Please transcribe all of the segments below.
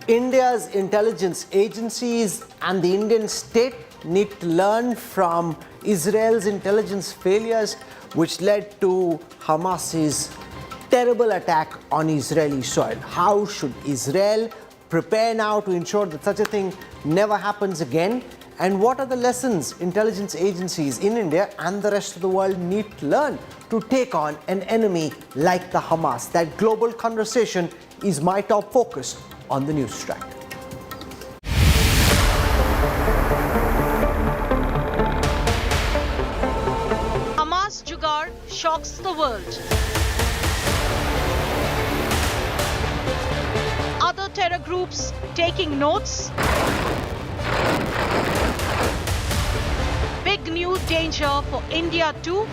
India's intelligence agencies and the Indian state need to learn from Israel's intelligence failures, which led to Hamas's terrible attack on Israeli soil. How should Israel prepare now to ensure that such a thing never happens again? And what are the lessons intelligence agencies in India and the rest of the world need to learn to take on an enemy like the Hamas? That global conversation is my top focus on the Newstrack. Hamas Jugaad shocks the world. Other terror groups taking notes. Big new danger for India too.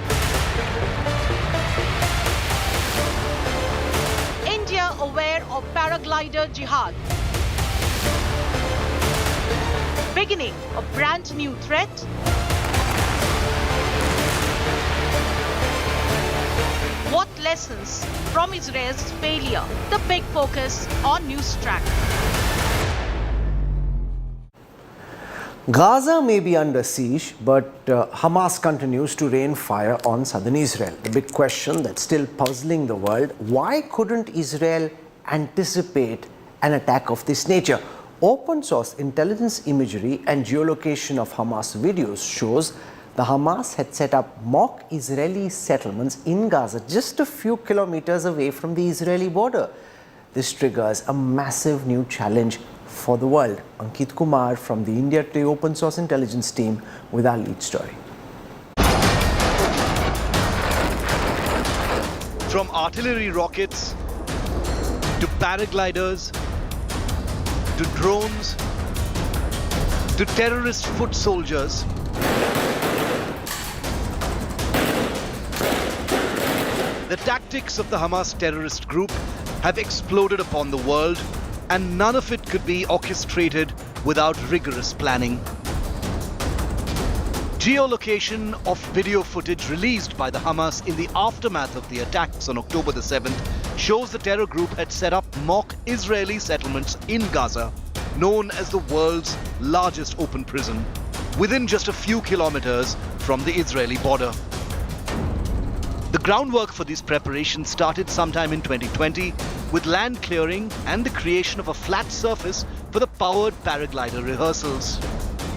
India aware of paraglider jihad. Beginning a brand new threat. What lessons from Israel's failure? The big focus on Newstrack. Gaza may be under siege, but Hamas continues to rain fire on southern Israel. The big question that's still puzzling the world: why couldn't Israel anticipate an attack of this nature? Open source intelligence imagery and geolocation of Hamas videos shows the Hamas had set up mock Israeli settlements in Gaza just a few kilometers away from the Israeli border. This triggers a massive new challenge for the world. Ankit Kumar from the India Today Open Source Intelligence team with our lead story. From artillery rockets to paragliders to drones to terrorist foot soldiers, the tactics of the Hamas terrorist group have exploded upon the world, and none of it could be orchestrated without rigorous planning. Geolocation of video footage released by the Hamas in the aftermath of the attacks on October the 7th shows the terror group had set up mock Israeli settlements in Gaza, known as the world's largest open prison, within just a few kilometers from the Israeli border. The groundwork for these preparations started sometime in 2020 with land clearing and the creation of a flat surface for the powered paraglider rehearsals.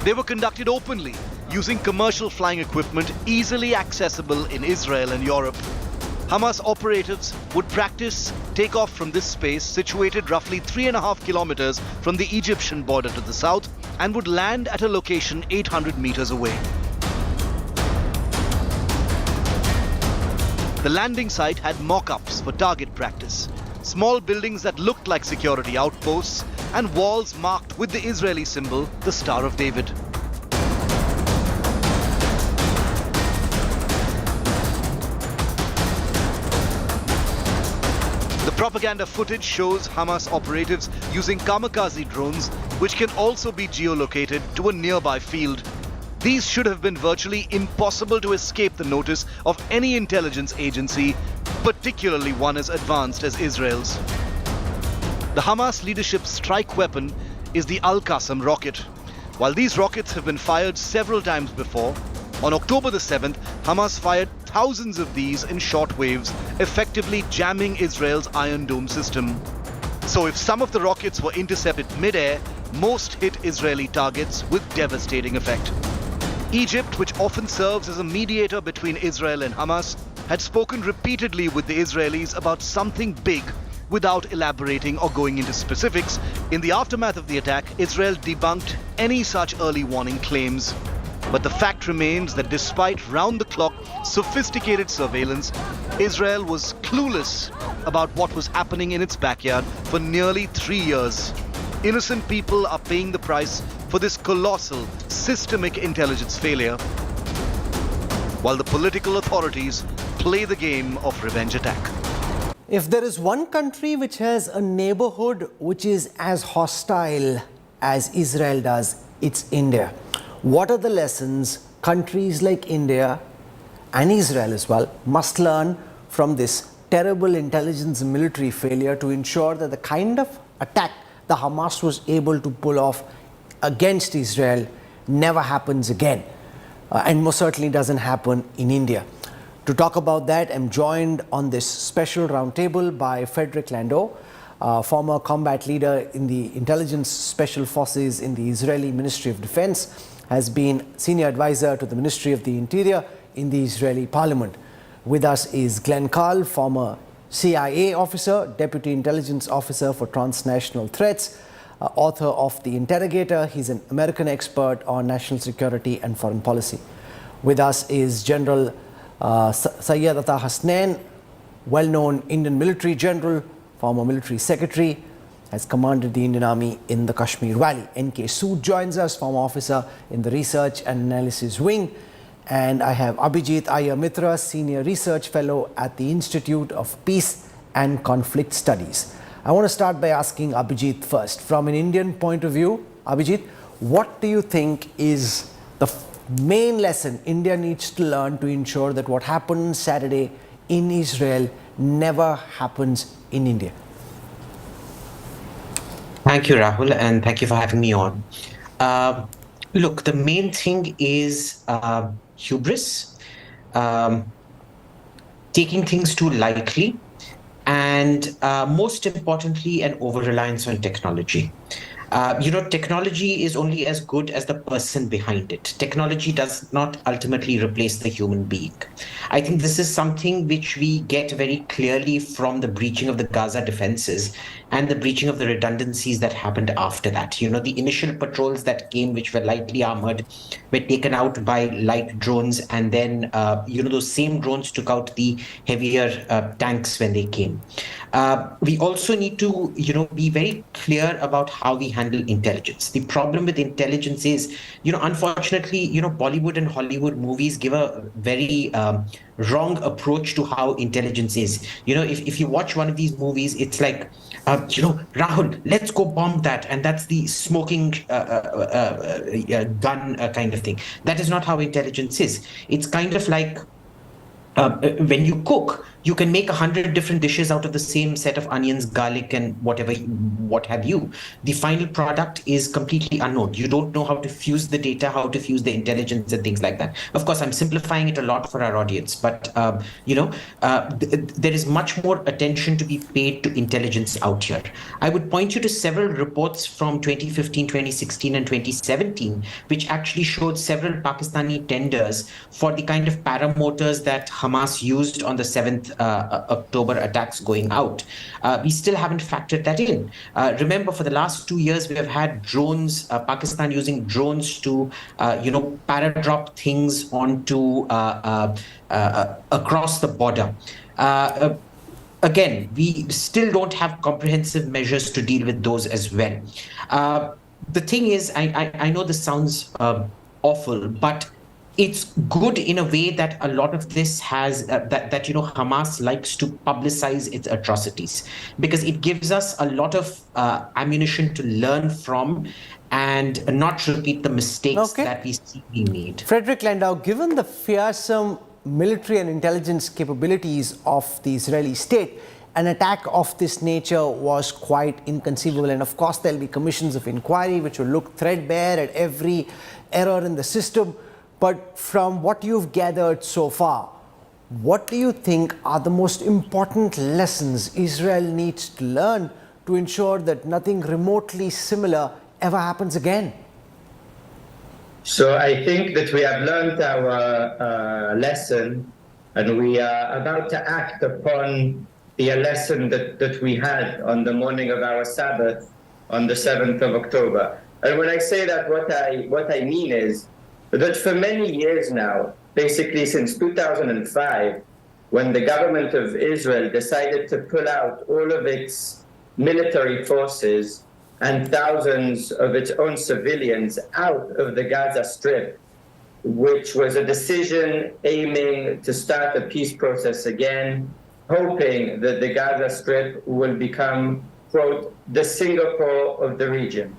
They were conducted openly, using commercial flying equipment easily accessible in Israel and Europe. Hamas operatives would practice takeoff from this space situated roughly 3.5 kilometers from the Egyptian border to the south and would land at a location 800 meters away. The landing site had mock-ups for target practice, small buildings that looked like security outposts, and walls marked with the Israeli symbol, the Star of David. The propaganda footage shows Hamas operatives using kamikaze drones, which can also be geolocated to a nearby field. These should have been virtually impossible to escape the notice of any intelligence agency, particularly one as advanced as Israel's. The Hamas leadership's strike weapon is the Al-Qassam rocket. While these rockets have been fired several times before, on October the 7th, Hamas fired thousands of these in short waves, effectively jamming Israel's Iron Dome system. So if some of the rockets were intercepted mid-air, most hit Israeli targets with devastating effect. Egypt, which often serves as a mediator between Israel and Hamas, had spoken repeatedly with the Israelis about something big without elaborating or going into specifics. In the aftermath of the attack, Israel debunked any such early warning claims. But the fact remains that despite round-the-clock sophisticated surveillance, Israel was clueless about what was happening in its backyard for nearly 3 years. Innocent people are paying the price for this colossal, systemic intelligence failure, while the political authorities play the game of revenge attack. If there is one country which has a neighborhood which is as hostile as Israel does, it's India. What are the lessons countries like India and Israel as well must learn from this terrible intelligence and military failure to ensure that the kind of attack the Hamas was able to pull off against Israel never happens again, and most certainly doesn't happen in India. To talk about that, I'm joined on this special roundtable by Frederick Landau, former combat leader in the intelligence special forces in the Israeli Ministry of Defense, has been senior advisor to the Ministry of the Interior in the Israeli Parliament. With us is Glenn Carl, former CIA officer, Deputy Intelligence Officer for Transnational Threats, author of The Interrogator. He's an American expert on national security and foreign policy. With us is General Syed Atta Hasnain, well-known Indian military general, former military secretary, has commanded the Indian Army in the Kashmir Valley. N.K. Sood joins us, former officer in the Research and Analysis Wing. And I have Abhijit Iyer Mitra, Senior Research Fellow at the Institute of Peace and Conflict Studies. I want to start by asking Abhijit first. From an Indian point of view, Abhijit, what do you think is the main lesson India needs to learn to ensure that what happened Saturday in Israel never happens in India? Thank you, Rahul, and thank you for having me on. Look, the main thing is hubris, taking things too lightly, and most importantly, an over-reliance on technology. Technology is only as good as the person behind it. Technology does not ultimately replace the human being. I think this is something which we get very clearly from the breaching of the Gaza defenses and the breaching of the redundancies that happened after that. The initial patrols that came, which were lightly armored, were taken out by light drones, and then, those same drones took out the heavier tanks when they came. We also need to, be very clear about how we handle intelligence. The problem with intelligence is, unfortunately, Bollywood and Hollywood movies give a very wrong approach to how intelligence is. If you watch one of these movies, it's like, Rahul, let's go bomb that. And that's the smoking gun kind of thing. That is not how intelligence is. It's kind of like, when you cook, you can make 100 different dishes out of the same set of onions, garlic, and what have you. The final product is completely unknown. You don't know how to fuse the data, how to fuse the intelligence and things like that. Of course, I'm simplifying it a lot for our audience, but there is much more attention to be paid to intelligence out here. I would point you to several reports from 2015, 2016, and 2017, which actually showed several Pakistani tenders for the kind of paramotors that Hamas used on the 7th October attacks going out. We still haven't factored that in. Remember, for the last 2 years, we have had drones, Pakistan using drones to, paradrop things onto across the border. Again, we still don't have comprehensive measures to deal with those as well. The thing is, I know this sounds awful, but it's good in a way that a lot of this has Hamas likes to publicize its atrocities, because it gives us a lot of ammunition to learn from and not repeat the mistakes that we see being made. Frederick Landau, given the fearsome military and intelligence capabilities of the Israeli state, an attack of this nature was quite inconceivable. And of course, there'll be commissions of inquiry which will look threadbare at every error in the system. But from what you've gathered so far, what do you think are the most important lessons Israel needs to learn to ensure that nothing remotely similar ever happens again? So I think that we have learned our lesson, and we are about to act upon the lesson that we had on the morning of our Sabbath on the 7th of October. And when I say that, what I mean is that for many years now, basically since 2005, when the government of Israel decided to pull out all of its military forces and thousands of its own civilians out of the Gaza Strip, which was a decision aiming to start a peace process again, hoping that the Gaza Strip will become, quote, the Singapore of the region.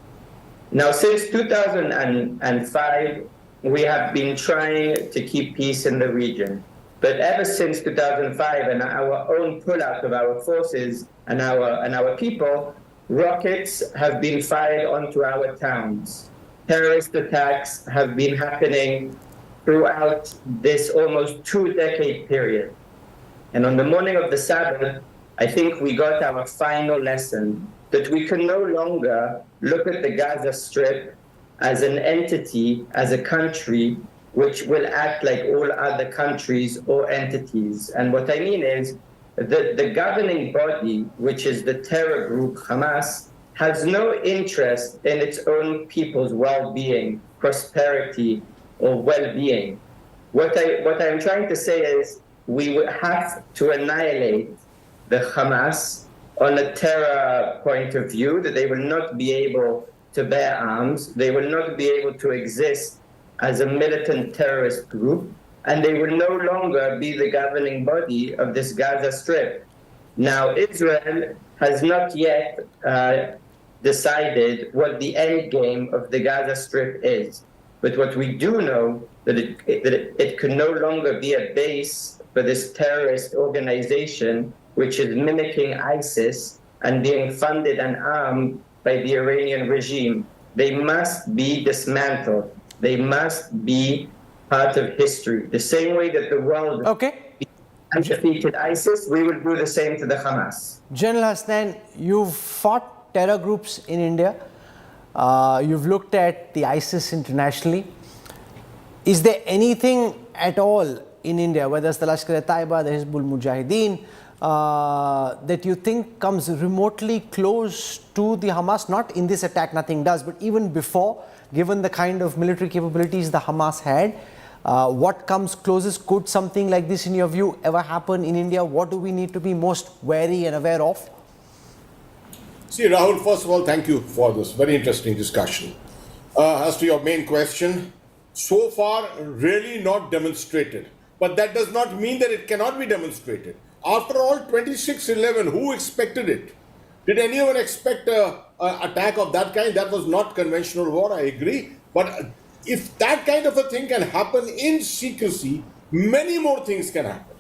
Now, since 2005, we have been trying to keep peace in the region. But ever since 2005 and our own pullout of our forces and our people, rockets have been fired onto our towns. Terrorist attacks have been happening throughout this almost 2-decade period. And on the morning of the Sabbath, I think we got our final lesson that we can no longer look at the Gaza Strip as an entity, as a country, which will act like all other countries or entities. And what I mean is that the governing body, which is the terror group Hamas, has no interest in its own people's well-being, prosperity, or well-being. What I'm trying to say is we would have to annihilate the Hamas on a terror point of view, that they will not be able to bear arms, they will not be able to exist as a militant terrorist group, and they will no longer be the governing body of this Gaza Strip. Now, Israel has not yet decided what the end game of the Gaza Strip is. But what we do know, that it can no longer be a base for this terrorist organization, which is mimicking ISIS and being funded and armed by the Iranian regime. They must be dismantled. They must be part of history. The same way that the world defeated ISIS, we will do the same to the Hamas. General Hasnain, you've fought terror groups in India. You've looked at the ISIS internationally. Is there anything at all in India, whether it's the Lashkar-e-Taiba, the Hizbul Mujahideen, that you think comes remotely close to the Hamas? Not in this attack, nothing does, but even before, given the kind of military capabilities the Hamas had, what comes closest? Could something like this, in your view, ever happen in India? What do we need to be most wary and aware of? See, Rahul, first of all, thank you for this very interesting discussion. As to your main question, so far, really not demonstrated. But that does not mean that it cannot be demonstrated. After all, 26/11, who expected it? Did anyone expect an attack of that kind? That was not conventional war, I agree. But if that kind of a thing can happen in secrecy, many more things can happen.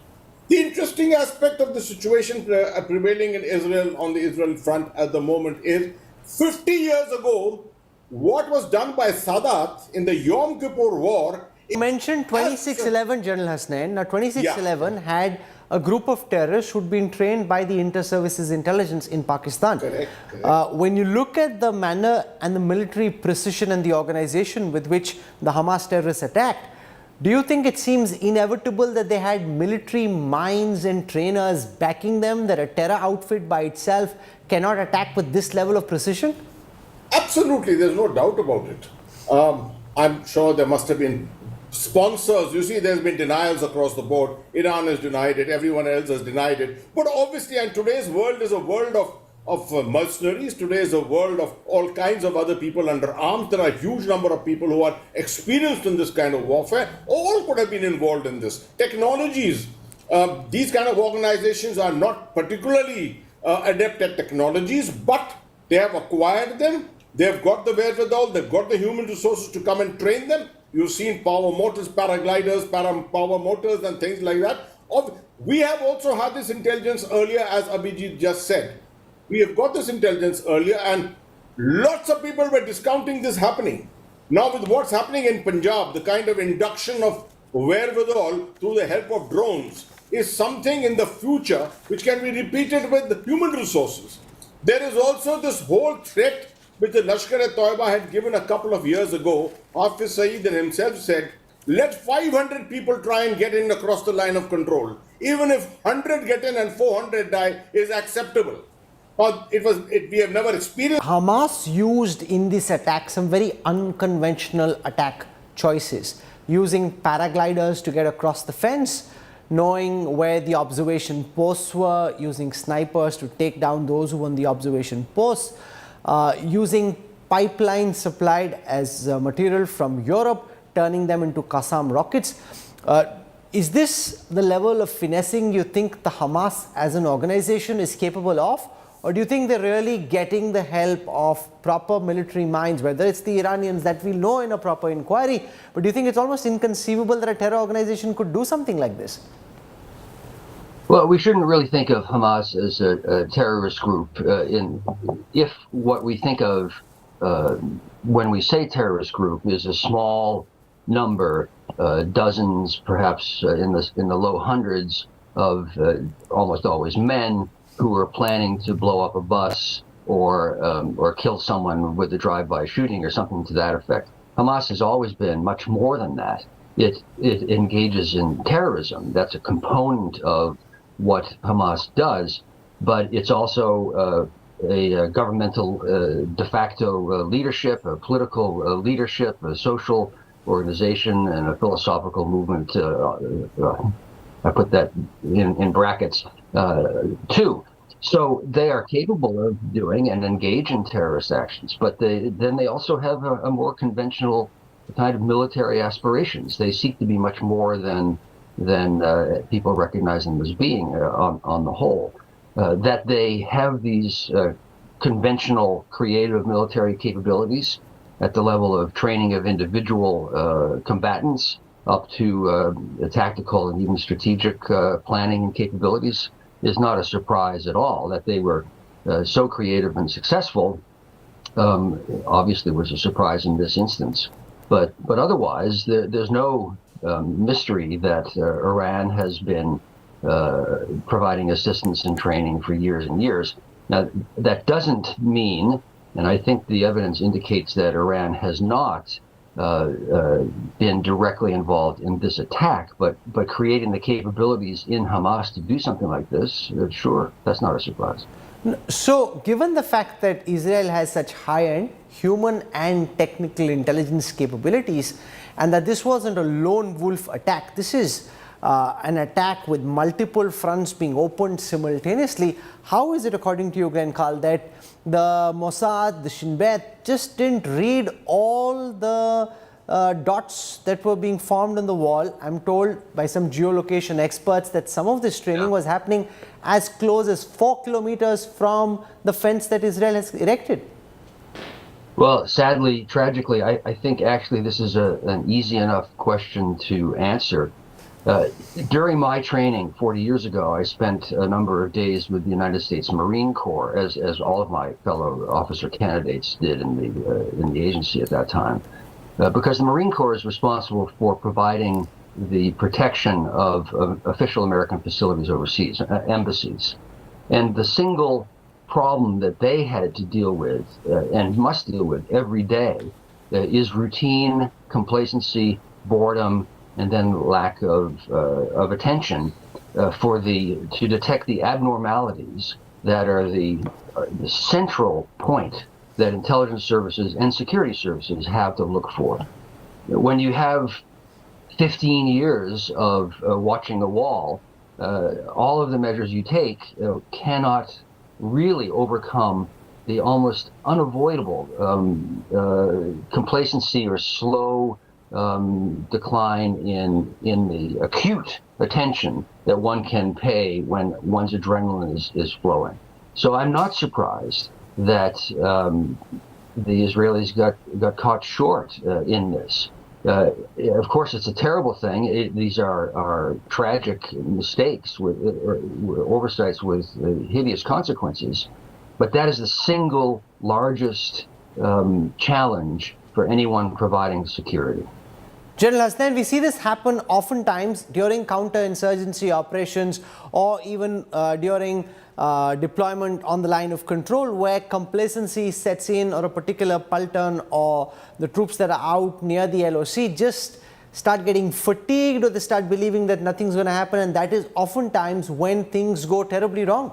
The interesting aspect of the situation prevailing in Israel, on the Israel front at the moment, is 50 years ago, what was done by Sadat in the Yom Kippur War. You mentioned 26/11, General Hasnain. Now, 26/11 had a group of terrorists who'd been trained by the inter-services intelligence in Pakistan. Correct. When you look at the manner and the military precision and the organization with which the Hamas terrorists attacked, do you think it seems inevitable that they had military minds and trainers backing them, that a terror outfit by itself cannot attack with this level of precision? Absolutely, there's no doubt about it. I'm sure there must have been sponsors. You see, there's been denials across the board. Iran has denied it, everyone else has denied it. But obviously, and today's world is a world of mercenaries. Today is a world of all kinds of other people under arms. There are a huge number of people who are experienced in this kind of warfare. All could have been involved in this. Technologies. These kind of organizations are not particularly adept at technologies, but they have acquired them. They've got the wherewithal. They've got the human resources to come and train them. You've seen power motors, paragliders, power motors and things like that. We have also had this intelligence earlier, as Abhijit just said. We have got this intelligence earlier, and lots of people were discounting this happening. Now with what's happening in Punjab, the kind of induction of wherewithal through the help of drones is something in the future which can be repeated with human resources. There is also this whole threat which the Lashkar-e-Taiba had given a couple of years ago. Hafiz Saeed himself said, let 500 people try and get in across the line of control. Even if 100 get in and 400 die is acceptable. We have never experienced. Hamas used in this attack some very unconventional attack choices, using paragliders to get across the fence, knowing where the observation posts were, using snipers to take down those who were on the observation posts, using pipelines supplied as material from Europe, turning them into Qassam rockets. Is this the level of finessing you think the Hamas as an organization is capable of? Or do you think they're really getting the help of proper military minds, whether it's the Iranians that we know in a proper inquiry, but do you think it's almost inconceivable that a terror organization could do something like this? Well, we shouldn't really think of Hamas as a terrorist group. If what we think of when we say terrorist group is a small number, dozens, perhaps in the low hundreds of almost always men who are planning to blow up a bus or kill someone with a drive-by shooting or something to that effect. Hamas has always been much more than that. It engages in terrorism. That's a component of what Hamas does, but it's also a governmental de facto leadership, a political leadership, a social organization, and a philosophical movement. I put that in brackets too. So they are capable of doing and engage in terrorist actions, but then they also have a more conventional kind of military aspirations. They seek to be much more than people recognize them as being on the whole. That they have these conventional creative military capabilities at the level of training of individual combatants up to tactical and even strategic planning and capabilities is not a surprise at all. That they were so creative and successful obviously was a surprise in this instance. But otherwise, there's no mystery that Iran has been providing assistance and training for years and years. Now, that doesn't mean, and I think the evidence indicates that Iran has not been directly involved in this attack, but creating the capabilities in Hamas to do something like this, sure, that's not a surprise. So, given the fact that Israel has such high-end human and technical intelligence capabilities, and that this wasn't a lone wolf attack, this is an attack with multiple fronts being opened simultaneously, how is it, according to you, Glenn Carl, that the Mossad, the Shin Bet just didn't read all the dots that were being formed on the wall? I'm told by some geolocation experts that some of this training was happening as close as 4 kilometers from the fence that Israel has erected. Well, sadly, tragically, I think actually this is an easy enough question to answer. During my training 40 years ago, I spent a number of days with the United States Marine Corps, as all of my fellow officer candidates did in the agency at that time, because the Marine Corps is responsible for providing the protection of official American facilities overseas, embassies. And the single problem that they had to deal with and must deal with every day is routine, complacency, boredom, and then lack of attention to detect the abnormalities that are the central point that intelligence services and security services have to look for. When you have 15 years of watching a wall, all of the measures you take cannot really overcome the almost unavoidable complacency or slow decline in the acute attention that one can pay when one's adrenaline is flowing. So I'm not surprised that the Israelis got caught short in this. Of course, it's a terrible thing. These are tragic mistakes with oversights with hideous consequences. But that is the single largest challenge for anyone providing security. General Hasnain, we see this happen oftentimes during counterinsurgency operations or even during deployment on the line of control, where complacency sets in, or a particular Paltan or the troops that are out near the LOC just start getting fatigued, or they start believing that nothing's going to happen, and that is oftentimes when things go terribly wrong.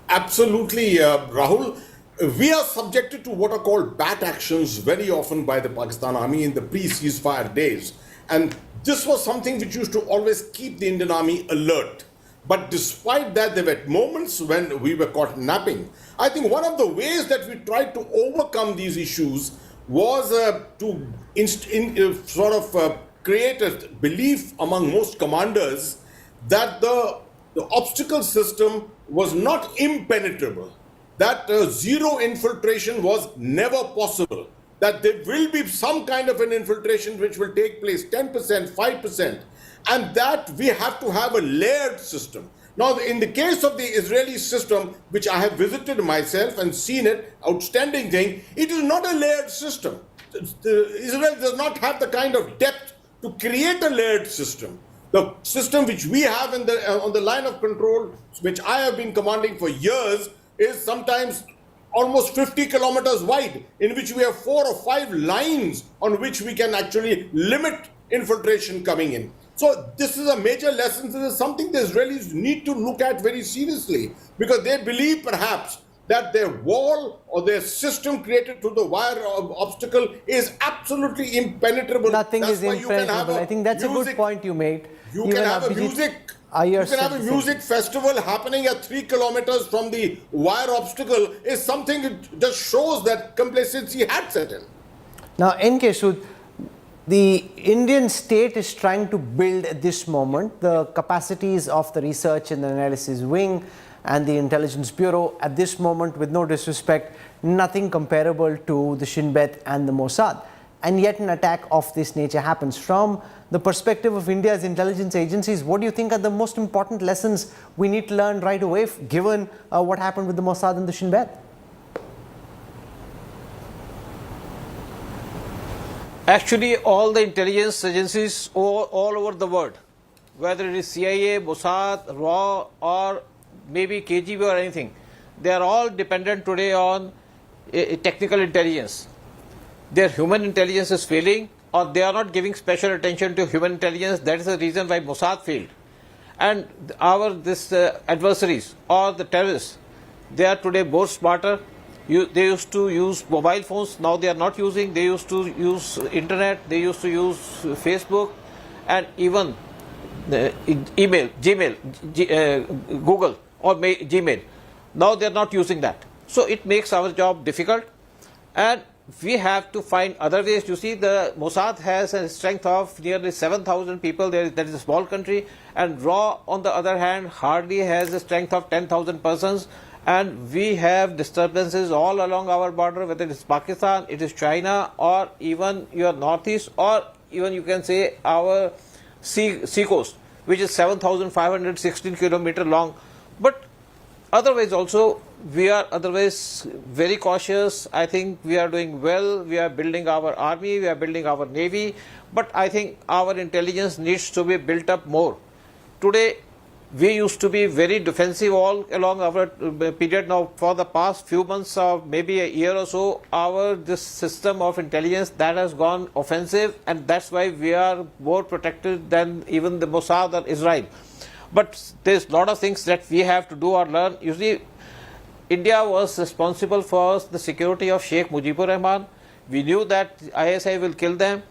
Absolutely, Rahul. We are subjected to what are called bat actions very often by the Pakistan Army in the pre-ceasefire days. And this was something which used to always keep the Indian Army alert. But despite that, there were moments when we were caught napping. I think one of the ways that we tried to overcome these issues was to create a belief among most commanders that the obstacle system was not impenetrable, that zero infiltration was never possible, that there will be some kind of an infiltration which will take place, 10%, 5%. and that we have to have a layered system. Now, in the case of the Israeli system, which I have visited myself and seen it, outstanding thing, it is not a layered system. Israel does not have the kind of depth to create a layered system. The system which we have on the line of control, which I have been commanding for years, is sometimes almost 50 kilometers wide, in which we have 4 or 5 lines on which we can actually limit infiltration coming in. So this is a major lesson. This is something the Israelis need to look at very seriously, because they believe perhaps that their wall or their system created through the wire obstacle is absolutely impenetrable. Nothing is impenetrable. I think that's a good point you made. You can have a music festival happening at 3 kilometers from the wire obstacle is something that just shows that complacency had set in. Now, N.K. Sood, the Indian state is trying to build at this moment the capacities of the research and analysis wing and the intelligence bureau at this moment, with no disrespect, nothing comparable to the Shin Bet and the Mossad. And yet an attack of this nature happens. From the perspective of India's intelligence agencies, what do you think are the most important lessons we need to learn right away, given what happened with the Mossad and the Shin Bet? Actually, all the intelligence agencies all over the world, whether it is CIA, Mossad, RAW, or maybe KGB or anything, they are all dependent today on technical intelligence. Their human intelligence is failing, or they are not giving special attention to human intelligence. That is the reason why Mossad failed. And our adversaries or the terrorists, they are today more smarter. They used to use mobile phones, now they are not using. They used to use internet, they used to use Facebook, and even email, Gmail, Google or Gmail. Now they are not using that. So it makes our job difficult, and we have to find other ways. You see, the Mossad has a strength of nearly 7,000 people. That is a small country, and RAW, on the other hand, hardly has a strength of 10,000 persons. And we have disturbances all along our border, whether it is Pakistan, it is China, or even your northeast, or even you can say our sea coast, which is 7,516 kilometers long. But otherwise also, we are otherwise very cautious. I think we are doing well. We are building our army, we are building our navy. But I think our intelligence needs to be built up more. Today, we used to be very defensive all along our period. Now, for the past few months or maybe a year or so, this system of intelligence that has gone offensive, and that's why we are more protected than even the Mossad or Israel. But there's a lot of things that we have to do or learn. You see, India was responsible for the security of Sheikh Mujibur Rahman. We knew that ISI will kill them,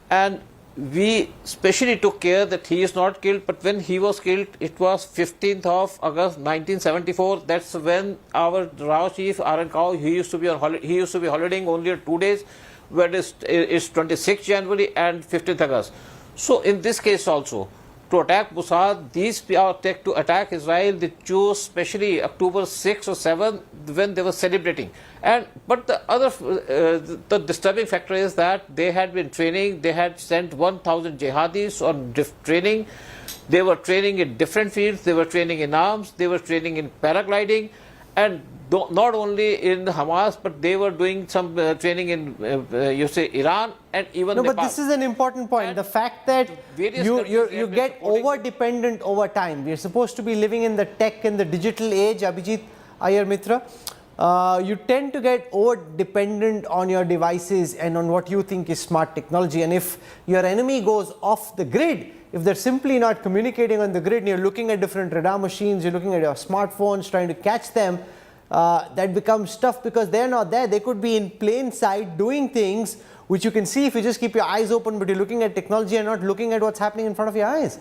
and we specially took care that he is not killed. But when he was killed, it was 15th of August 1974. That's when our RAW chief, R.N. Kao, he used to be holidaying only 2 days, whereas it's 26th January and 15th August. So in this case also, to attack Mossad, to attack Israel, they chose especially October 6 or 7 when they were celebrating. But the disturbing factor is that they had been training. They had sent 1,000 jihadis on training. They were training in different fields. They were training in arms. They were training in paragliding, and not only in Hamas, but they were doing some training in Iran and even Nepal. But this is an important point. And the fact that you get over dependent over time. We are supposed to be living in the tech and the digital age, Abhijit Iyer Mitra. You tend to get over dependent on your devices and on what you think is smart technology. And if your enemy goes off the grid, if they're simply not communicating on the grid and you're looking at different radar machines, you're looking at your smartphones, trying to catch them, that becomes tough because they're not there. They could be in plain sight doing things which you can see if you just keep your eyes open, but you're looking at technology and not looking at what's happening in front of your eyes.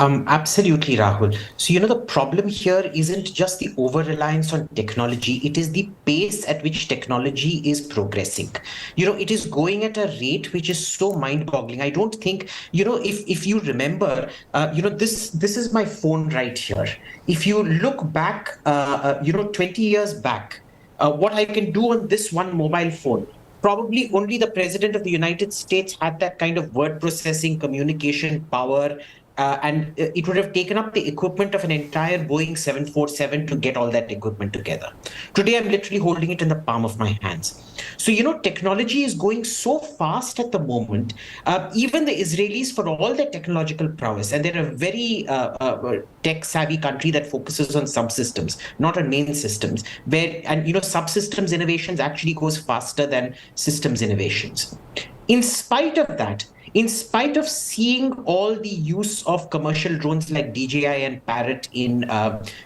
Absolutely, Rahul. So, the problem here isn't just the over-reliance on technology, it is the pace at which technology is progressing. It is going at a rate which is so mind-boggling. I don't think, if you remember, this is my phone right here. If you look back, 20 years back, what I can do on this one mobile phone, probably only the president of the United States had that kind of word processing, communication power. And it would have taken up the equipment of an entire Boeing 747 to get all that equipment together. Today, I'm literally holding it in the palm of my hands. So, technology is going so fast at the moment. Even the Israelis, for all their technological prowess, and they're a very tech-savvy country that focuses on subsystems, not on main systems, and subsystems innovations actually goes faster than systems innovations. In spite of that, in spite of seeing all the use of commercial drones like DJI and Parrot in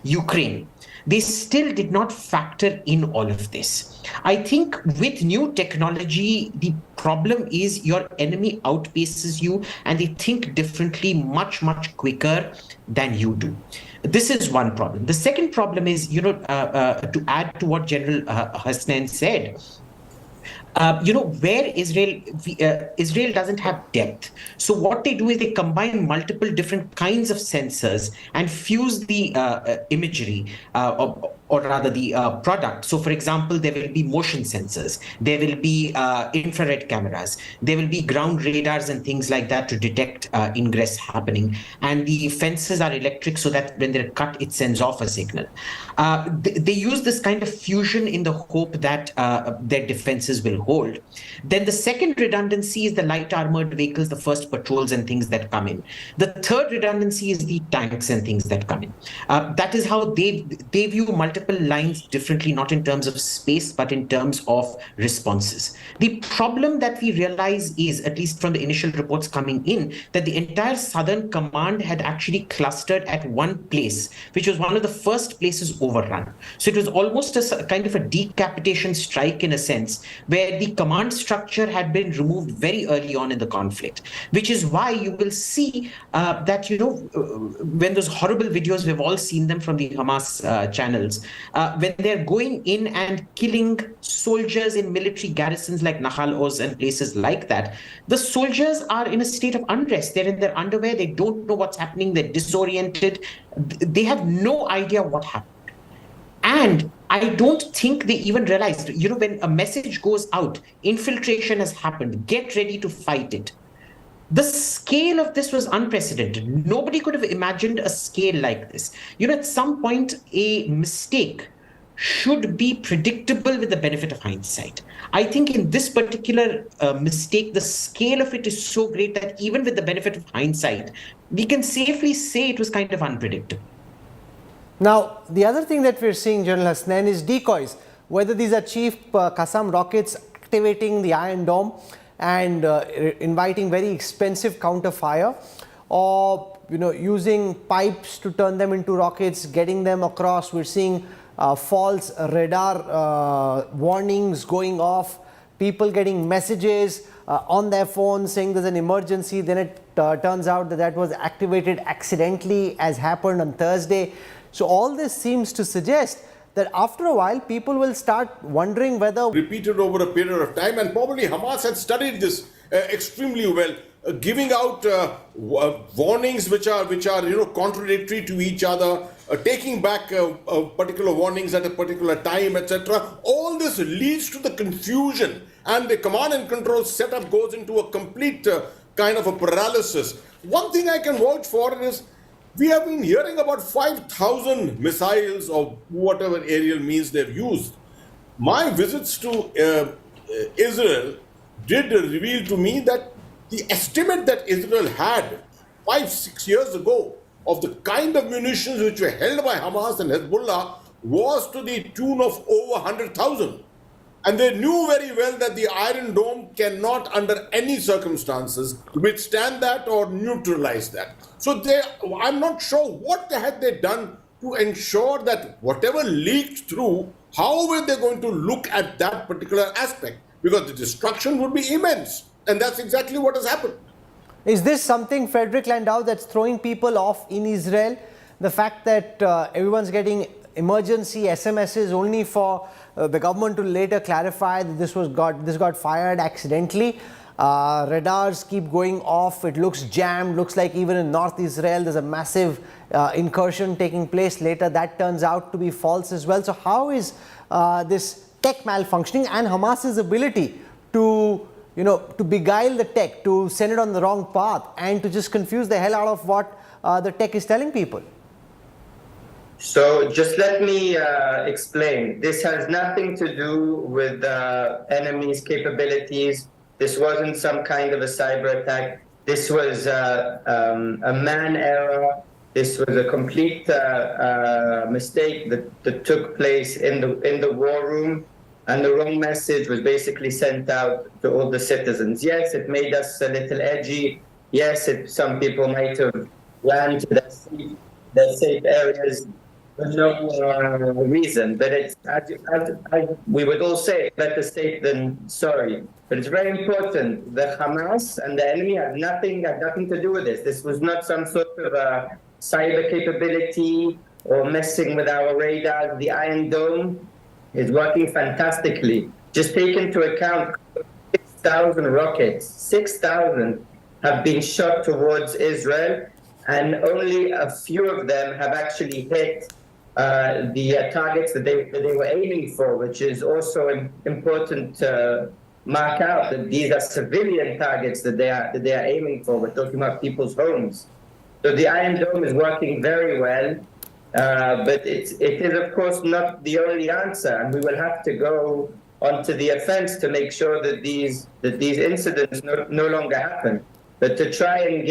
Ukraine, they still did not factor in all of this. I think with new technology, the problem is your enemy outpaces you and they think differently much, much quicker than you do. This is one problem. The second problem is, to add to what General Hasnain said, where Israel doesn't have depth. So what they do is they combine multiple different kinds of sensors and fuse the imagery, or rather the product. So for example, there will be motion sensors, there will be infrared cameras, there will be ground radars and things like that to detect ingress happening. And the fences are electric so that when they're cut, it sends off a signal. They use this kind of fusion in the hope that their defenses will hold. Then the second redundancy is the light armored vehicles, the first patrols and things that come in. The third redundancy is the tanks and things that come in. That is how they view multiple lines differently, not in terms of space, but in terms of responses. The problem that we realize is, at least from the initial reports coming in, that the entire Southern Command had actually clustered at one place, which was one of the first places overrun. So it was almost a kind of a decapitation strike in a sense, where the command structure had been removed very early on in the conflict, which is why you will see that, when those horrible videos, we've all seen them from the Hamas channels, when they're going in and killing soldiers in military garrisons like Nahal Oz and places like that, the soldiers are in a state of unrest. They're in their underwear. They don't know what's happening. They're disoriented. They have no idea what happened. And I don't think they even realized, when a message goes out, infiltration has happened, get ready to fight it. The scale of this was unprecedented. Nobody could have imagined a scale like this. At some point, a mistake should be predictable with the benefit of hindsight. I think in this particular mistake, the scale of it is so great that even with the benefit of hindsight, we can safely say it was kind of unpredictable. Now, the other thing that we're seeing, General Hasnain, is decoys. Whether these are cheap Qassam rockets activating the Iron Dome and inviting very expensive counter-fire, or using pipes to turn them into rockets, getting them across. We're seeing false radar warnings going off, people getting messages on their phones saying there's an emergency. Then it turns out that was activated accidentally, as happened on Thursday. So all this seems to suggest that after a while, people will start wondering whether... Repeated over a period of time, and probably Hamas had studied this extremely well, giving out warnings which are contradictory to each other, taking back particular warnings at a particular time, etc. All this leads to the confusion, and the command and control setup goes into a complete kind of a paralysis. One thing I can vouch for is, we have been hearing about 5,000 missiles or whatever aerial means they've used. My visits to Israel did reveal to me that the estimate that Israel had 5-6 years ago of the kind of munitions which were held by Hamas and Hezbollah was to the tune of over 100,000. And they knew very well that the Iron Dome cannot, under any circumstances, withstand that or neutralize that. So I'm not sure what had they done to ensure that whatever leaked through, how were they going to look at that particular aspect? Because the destruction would be immense. And that's exactly what has happened. Is this something, Frederick Landau, that's throwing people off in Israel? The fact that everyone's getting emergency SMSs only for the government to later clarify that this got fired accidentally. Radars keep going off. It looks jammed. Looks like even in North Israel there's a massive incursion taking place. Later that turns out to be false as well. So how is this tech malfunctioning and Hamas's ability to, to beguile the tech, to send it on the wrong path, and to just confuse the hell out of what the tech is telling people? So just let me explain. This has nothing to do with the enemy's capabilities. This wasn't some kind of a cyber attack. This was a man error. This was a complete mistake that took place in the war room, and the wrong message was basically sent out to all the citizens. Yes, it made us a little edgy. Yes, some people might have ran to the safe areas for no reason. But it's, we would all say, better safe than sorry. But it's very important. The Hamas and the enemy had nothing to do with this. This was not some sort of a cyber capability or messing with our radar. The Iron Dome is working fantastically. Just take into account 6,000 rockets, 6,000 have been shot towards Israel, and only a few of them have actually hit the targets that they were aiming for, which is also important to mark out that these are civilian targets that they are aiming for. We're talking about people's homes. So the Iron Dome is working very well, but it is of course not the only answer, and we will have to go onto the offense to make sure that these incidents no longer happen. But to try and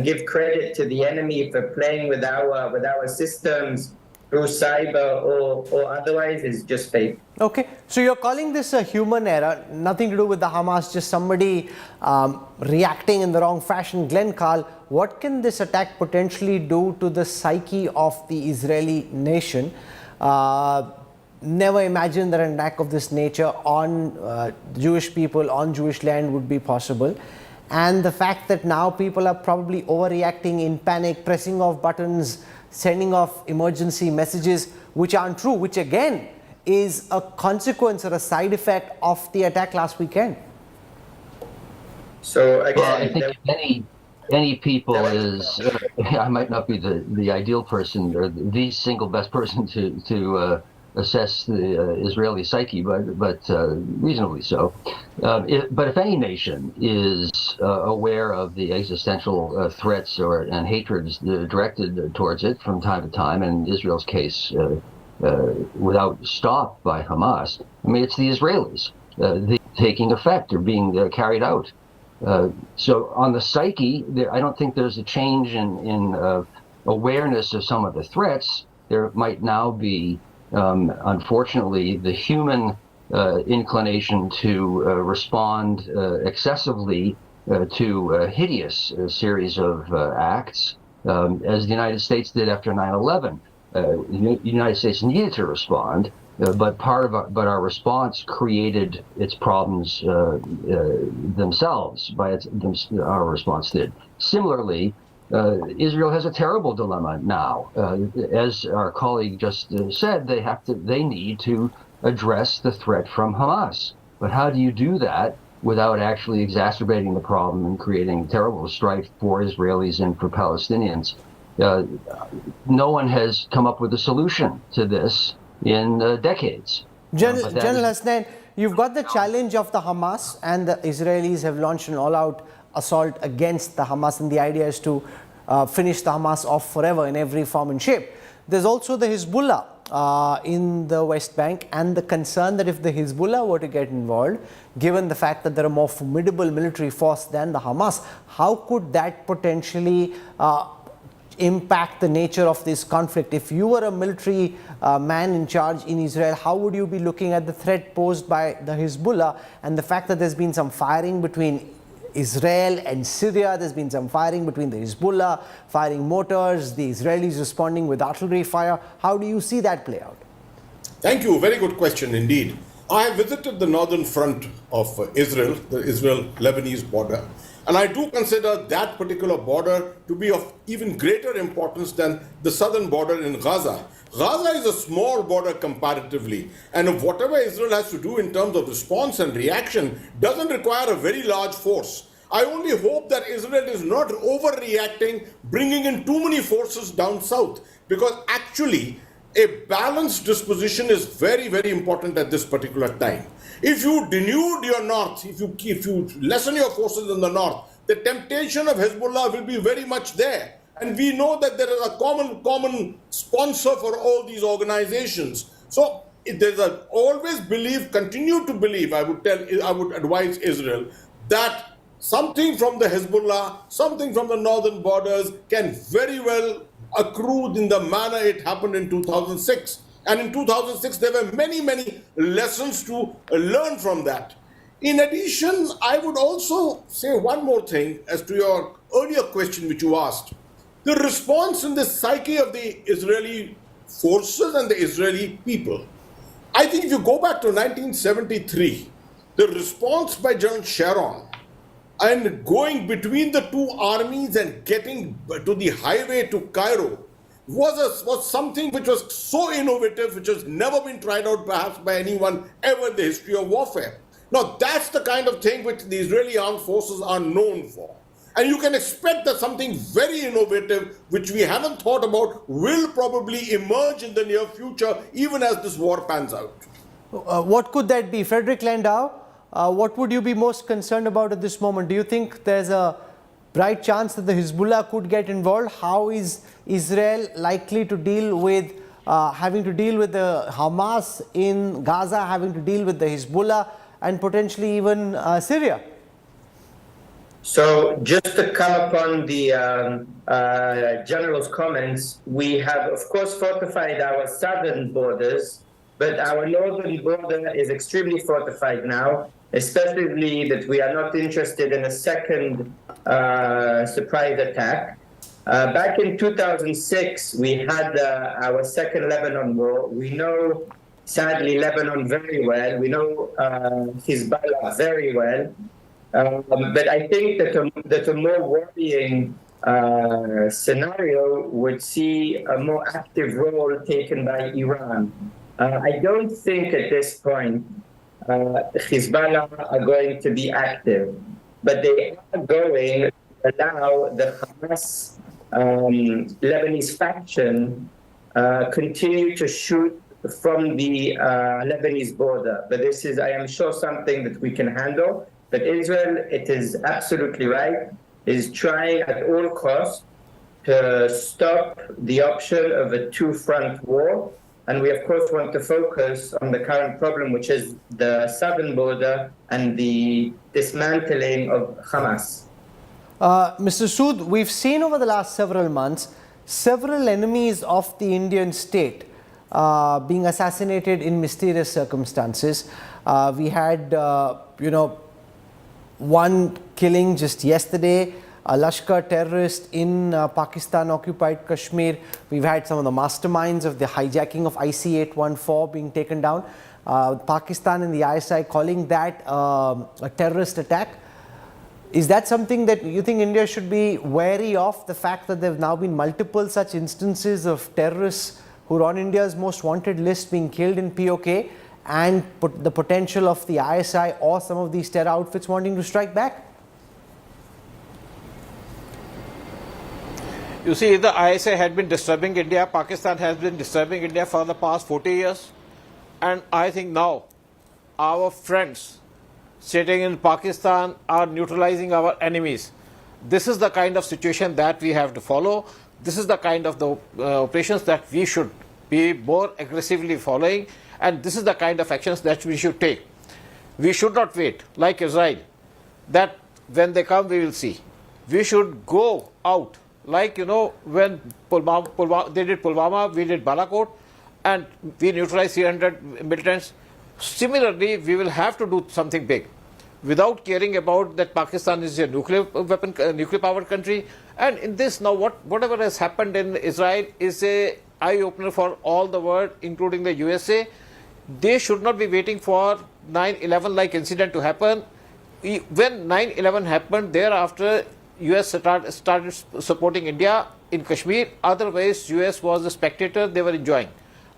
give credit to the enemy for playing with our systems through cyber or otherwise is just fake. Okay, so you're calling this a human error, nothing to do with the Hamas, just somebody reacting in the wrong fashion. Glenn Carl, what can this attack potentially do to the psyche of the Israeli nation? Never imagined that an attack of this nature on Jewish people, on Jewish land would be possible. And the fact that now people are probably overreacting in panic, pressing off buttons, sending off emergency messages which aren't true, which again is a consequence or a side effect of the attack last weekend. So again, well, I think any people is I might not be the ideal person or the single best person to assess the Israeli psyche, but reasonably so. But if any nation is aware of the existential threats and hatreds directed towards it from time to time, and in Israel's case, without stop by Hamas, I mean, it's the Israelis taking effect or being carried out. So on the psyche, I don't think there's a change in awareness of some of the threats. There might now be unfortunately, the human inclination to respond excessively to a hideous series of acts, as the United States did after 9/11. The United States needed to respond, but our response created its problems themselves. Our response did. Similarly, Israel has a terrible dilemma now. As our colleague just said, they need to address the threat from Hamas. But how do you do that without actually exacerbating the problem and creating terrible strife for Israelis and for Palestinians? No one has come up with a solution to this in decades. General Hasnain, you've got the challenge of the Hamas, and the Israelis have launched an all-out assault against the Hamas, and the idea is to finish the Hamas off forever in every form and shape. There's also the Hezbollah in the West Bank, and the concern that if the Hezbollah were to get involved, given the fact that they're a more formidable military force than the Hamas, how could that potentially impact the nature of this conflict? If you were a military man in charge in Israel, how would you be looking at the threat posed by the Hezbollah and the fact that there's been some firing between Israel and Syria? There's been some firing between the Hezbollah, firing mortars, the Israelis responding with artillery fire. How do you see that play out? Thank you. Very good question indeed. I have visited the northern front of Israel, the Israel-Lebanese border, and I do consider that particular border to be of even greater importance than the southern border in Gaza. Gaza is a small border comparatively, and if whatever Israel has to do in terms of response and reaction doesn't require a very large force. I only hope that Israel is not overreacting, bringing in too many forces down south, because actually a balanced disposition is very, very important at this particular time. If you denude your north, if you lessen your forces in the north, the temptation of Hezbollah will be very much there. And we know that there is a common sponsor for all these organizations. So there's always believe, continue to believe, I would advise Israel that something from the Hezbollah, something from the northern borders can very well accrue in the manner it happened in 2006. And in 2006, there were many, many lessons to learn from that. In addition, I would also say one more thing as to your earlier question which you asked. The response in the psyche of the Israeli forces and the Israeli people. I think if you go back to 1973, the response by General Sharon and going between the two armies and getting to the highway to Cairo was something which was so innovative, which has never been tried out perhaps by anyone ever in the history of warfare. Now, that's the kind of thing which the Israeli armed forces are known for. And you can expect that something very innovative, which we haven't thought about, will probably emerge in the near future, even as this war pans out. What could that be? Frederick Landau, what would you be most concerned about at this moment? Do you think there's a bright chance that the Hezbollah could get involved? How is Israel likely to deal with having to deal with the Hamas in Gaza, having to deal with the Hezbollah, and potentially even Syria? So just to come upon the General's comments, we have, of course, fortified our southern borders, but our northern border is extremely fortified now, especially that we are not interested in a second surprise attack. Back in 2006, we had our second Lebanon war. We know, sadly, Lebanon very well. We know Hezbollah very well. But I think that a more worrying scenario would see a more active role taken by Iran. I don't think at this point Hezbollah are going to be active, but they are going to allow the Hamas Lebanese faction continue to shoot from the Lebanese border. But this is, I am sure, something that we can handle. But Israel, it is absolutely right, is trying at all costs to stop the option of a two-front war. And we, of course, want to focus on the current problem, which is the southern border and the dismantling of Hamas. Mr. Sood, we've seen over the last several months several enemies of the Indian state being assassinated in mysterious circumstances. We had, one killing just yesterday, a Lashkar terrorist in Pakistan-occupied Kashmir. We've had some of the masterminds of the hijacking of IC-814 being taken down. Pakistan and the ISI calling that a terrorist attack. Is that something that you think India should be wary of, the fact that there have now been multiple such instances of terrorists who are on India's most wanted list being killed in POK, and the potential of the ISI or some of these terror outfits wanting to strike back? You see, the ISI had been disturbing India, Pakistan has been disturbing India for the past 40 years. And I think now our friends sitting in Pakistan are neutralizing our enemies. This is the kind of situation that we have to follow. This is the kind of the operations that we should be more aggressively following. And this is the kind of actions that we should take. We should not wait, like Israel, that when they come, we will see. We should go out, like, when they did Pulwama, we did Balakot, and we neutralized 300 militants. Similarly, we will have to do something big, without caring about that Pakistan is a nuclear powered country. And in this now, whatever has happened in Israel is a eye-opener for all the world, including the USA. They should not be waiting for 9/11 like incident to happen. When 9/11 happened, thereafter US started supporting India in Kashmir. Otherwise, US was a spectator, they were enjoying.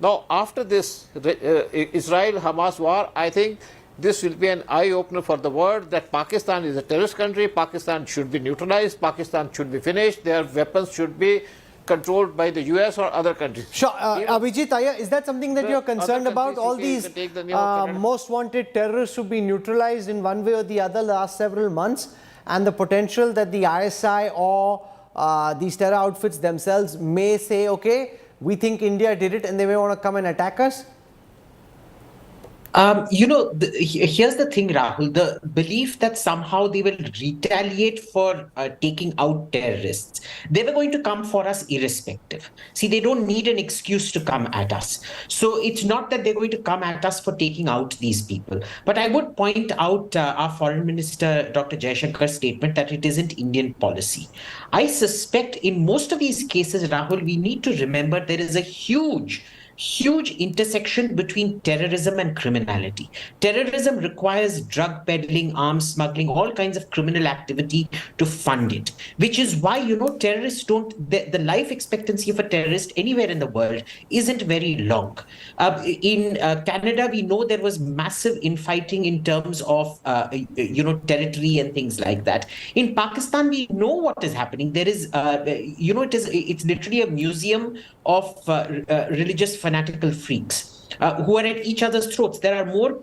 Now, after this Israel-Hamas war, I think this will be an eye-opener for the world that Pakistan is a terrorist country, Pakistan should be neutralized, Pakistan should be finished, their weapons should be controlled by the US or other countries. Sure. Abhijit Iyer, is that something that The you're concerned other about? countries, All you can these take the name of Canada. most wanted terrorists to be neutralized in one way or the other last several months, and the potential that the ISI or these terror outfits themselves may say, okay, we think India did it and they may want to come and attack us? Here's the thing, Rahul. The belief that somehow they will retaliate for taking out terrorists. They were going to come for us irrespective. See, they don't need an excuse to come at us. So it's not that they're going to come at us for taking out these people. But I would point out our Foreign Minister, Dr. Jaishankar's statement that it isn't Indian policy. I suspect in most of these cases, Rahul, we need to remember there is a huge intersection between terrorism and criminality. Terrorism requires drug peddling, arms smuggling, all kinds of criminal activity to fund it, which is why, terrorists the life expectancy of a terrorist anywhere in the world isn't very long. In Canada, we know there was massive infighting in terms of, territory and things like that. In Pakistan, we know what is happening. There is, it's literally a museum of religious fanatical freaks who are at each other's throats. There are more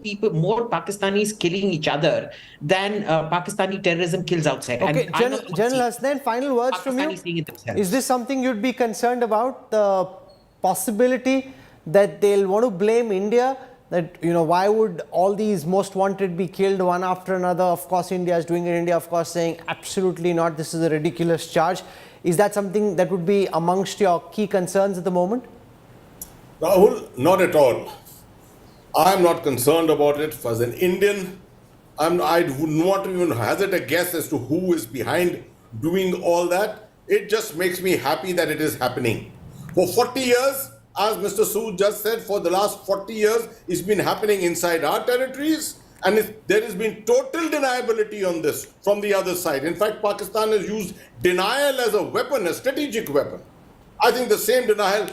Pakistanis killing each other than Pakistani terrorism kills outside. Okay, General Hasnain, final words from you. Is this something you'd be concerned about, the possibility that they'll want to blame India? That, why would all these most wanted be killed one after another? Of course, India is doing it. India, of course, saying absolutely not. This is a ridiculous charge. Is that something that would be amongst your key concerns at the moment? Rahul, not at all. I'm not concerned about it. As an Indian, I would not even hazard a guess as to who is behind doing all that. It just makes me happy that it is happening. For 40 years, as Mr. Sood just said, for the last 40 years, it's been happening inside our territories. And there has been total deniability on this from the other side. In fact, Pakistan has used denial as a weapon, a strategic weapon. I think the same denial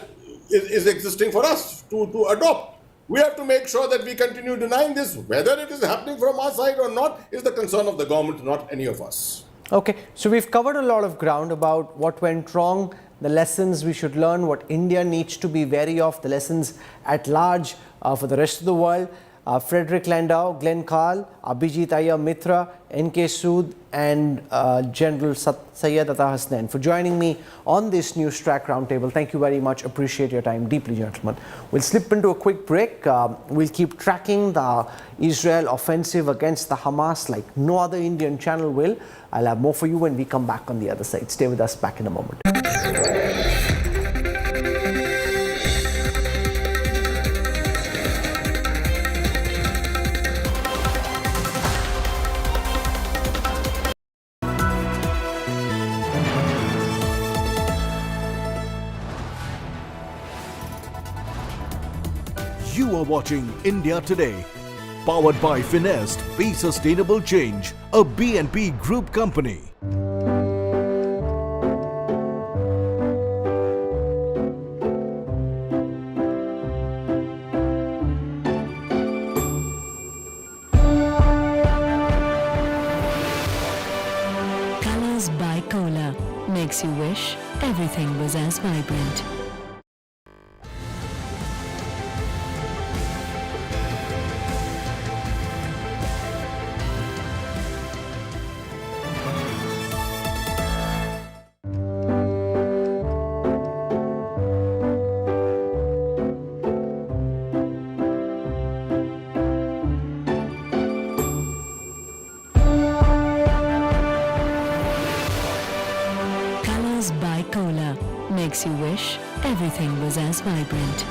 is existing for us to adopt. We have to make sure that we continue denying this. Whether it is happening from our side or not is the concern of the government, not any of us. Okay, so we've covered a lot of ground about what went wrong, the lessons we should learn, what India needs to be wary of, the lessons at large for the rest of the world. Frederick Landau, Glenn Carl, Abhijit Iyer Mitra, N.K. Sood and General Syed Ata Hasnain for joining me on this Newstrack Roundtable. Thank you very much. Appreciate your time deeply, gentlemen. We'll slip into a quick break. We'll keep tracking the Israel offensive against the Hamas like no other Indian channel will. I'll have more for you when we come back on the other side. Stay with us, back in a moment. You are watching India Today, powered by Finest, Be Sustainable Change, a BNP Group company. Colors by Cola makes you wish everything was as vibrant. Makes you wish everything was as vibrant.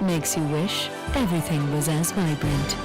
Makes you wish everything was as vibrant.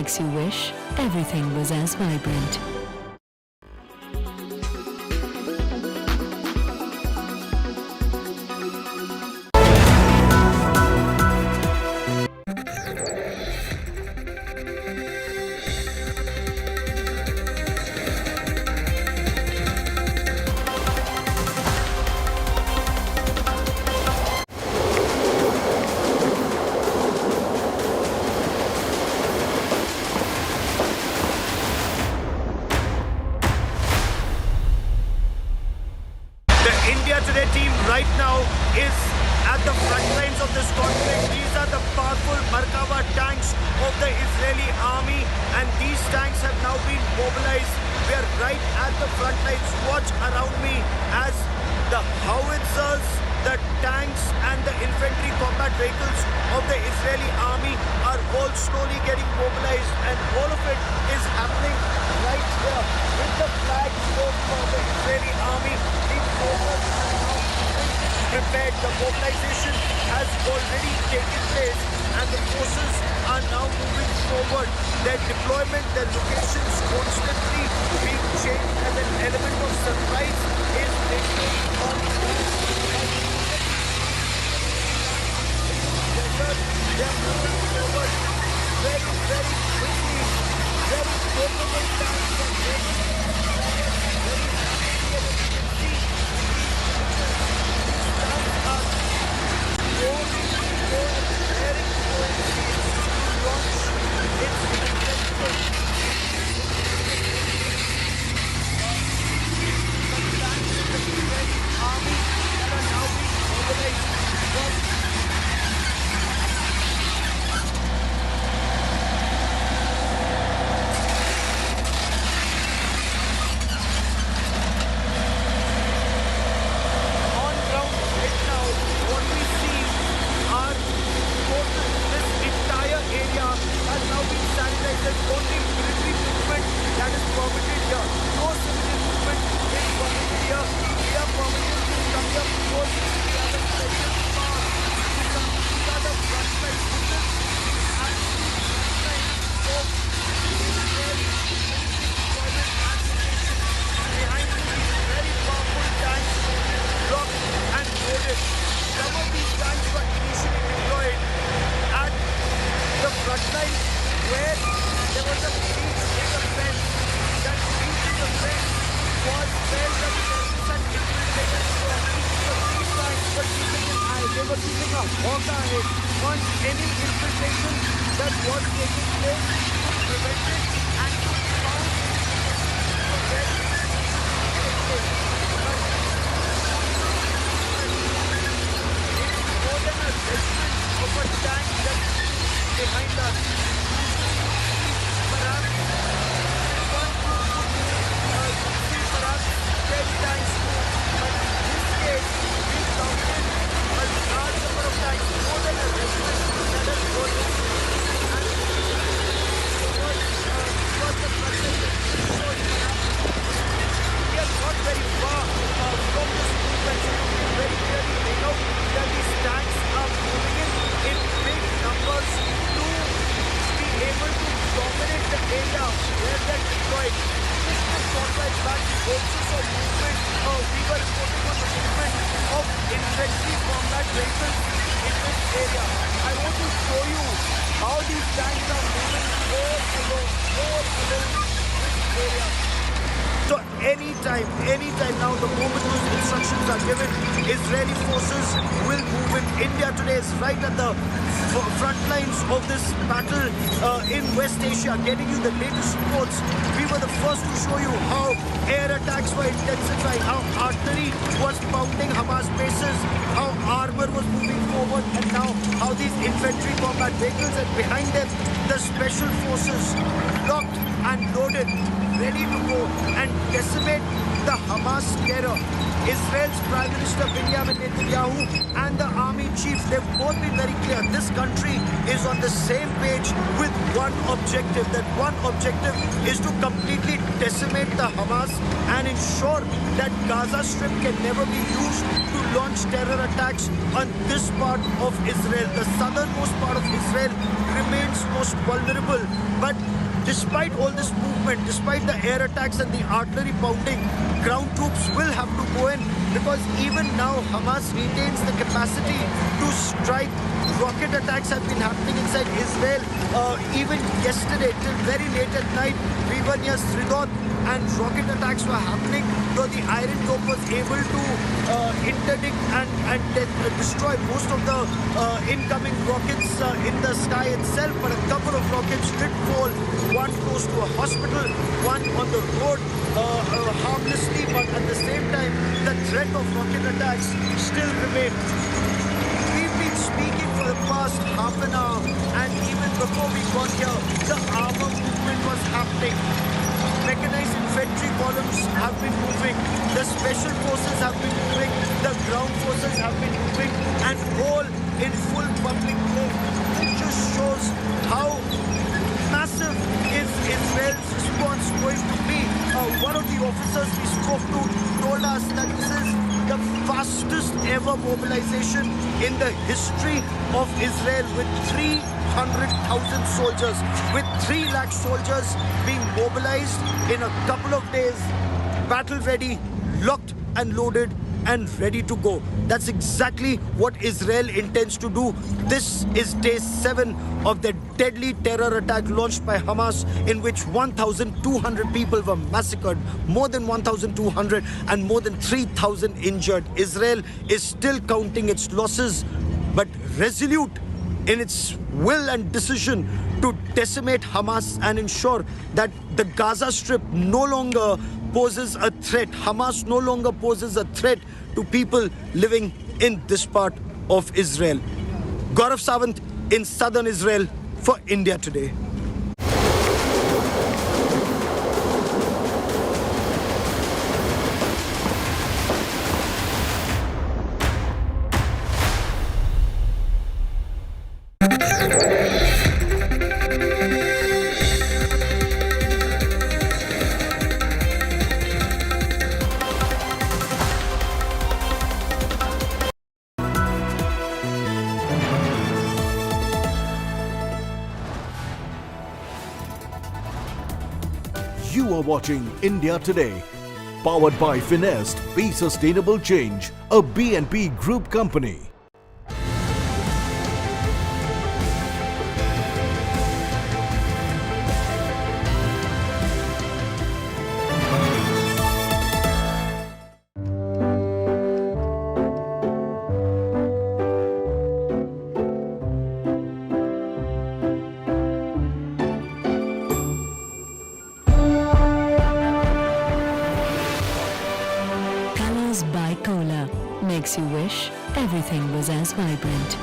makes you wish everything was as vibrant. The India Today team right now is at the front lines of this conflict. These are the powerful Markava tanks of the Israeli army, and these tanks have now been mobilized. We are right at the front lines. Watch around me as the howitzers, the tanks and the infantry combat vehicles of the Israeli army are all slowly getting mobilized, and all of it is happening right here with the flags of the Israeli army. These soldiers are now prepared. The mobilization has already taken place and the forces are now moving forward. Their deployment, their locations constantly being changed, and an element of surprise is taking on. They are moving forward very, very quickly. Very capable tanks and very rapidly, and as you can see, these tanks are going very quickly to launch its intensified. Some tanks in the Israeli army that are now being mobilized from only military movement that is permitted here. No civilian movement is permitted here. We are permitted to come here because we have a special power to come. These are the front lines. This is absolute front line of Israeli military deployment and location. Behind these very powerful tanks, blocked and loaded. Some of these tanks were initially deployed at the front line where there was a breach in the fence. That breach in the fence was where the terrorists had infiltrated from these tanks were keeping an eye. They were keeping a hawk eye on any infiltration that was taking place to prevent it and to found where it take place. But it's more than a regiment of a tank that's behind us. Perhaps 10 tanks more, but in this case we counted a large number of tanks, more than a regiment that has gone in, and towards the front line. So we are not very far from this movement. You can very clearly make out that these tanks are moving in big numbers to be able to dominate the area where they're deployed. Just a short while back, we also saw movement. We were reporting on the movement of infantry combat vehicles in this area. I want to show you how these tanks are moving all along this area. So anytime now, the moment those instructions are given, Israeli forces will move in. India Today is right at the front lines of this battle in West Asia, getting you the latest reports. We were the first to show you how air attacks were intensifying, how artillery was pounding Hamas bases, how armor was moving forward, and now how these infantry combat vehicles, and behind them the special forces locked and loaded, ready to go and decimate the Hamas terror. Israel's Prime Minister Benjamin Netanyahu and the army chief, they've both been very clear. This country is on the same page with one objective. That one objective is to completely decimate the Hamas and ensure that Gaza Strip can never be used to launch terror attacks on this part of Israel. The southernmost part of Israel remains most vulnerable. But despite all this movement, despite the air attacks and the artillery pounding, ground troops will have to go in, because even now Hamas retains the capacity to strike. Rocket attacks have been happening inside Israel. Even yesterday, till very late at night, we were near Sridot and rocket attacks were happening, though the Iron Dome was able to interdict and destroy most of the incoming rockets in the sky itself. But a couple of rockets did fall, one close to a hospital, one on the road, harmlessly, but at the same time, the threat of rocket attacks still remains. We've been speaking for the past half an hour, and even before we got here, the armor movement was happening. Mechanized infantry columns have been moving, the special forces have been moving, the ground forces have been moving, and all in full public play. It just shows how massive is Israel's response going to be. One of the officers we spoke to told us that this is the fastest ever mobilization in the history of Israel, with 300,000 soldiers, with 3 lakh soldiers being mobilized in a couple of days, battle ready, locked and loaded and ready to go. That's exactly what Israel intends to do. This is day 7 of the deadly terror attack launched by Hamas, in which 1,200 people were massacred, more than 1,200, and more than 3,000 injured. Israel is still counting its losses, but resolute in its will and decision to decimate Hamas and ensure that the Gaza Strip no longer poses a threat. Hamas no longer poses a threat to people living in this part of Israel. Gaurav Sawant in southern Israel for India Today. You are watching India Today, powered by Finest, Be Sustainable Change, a B&P Group company. Makes you wish everything was as vibrant.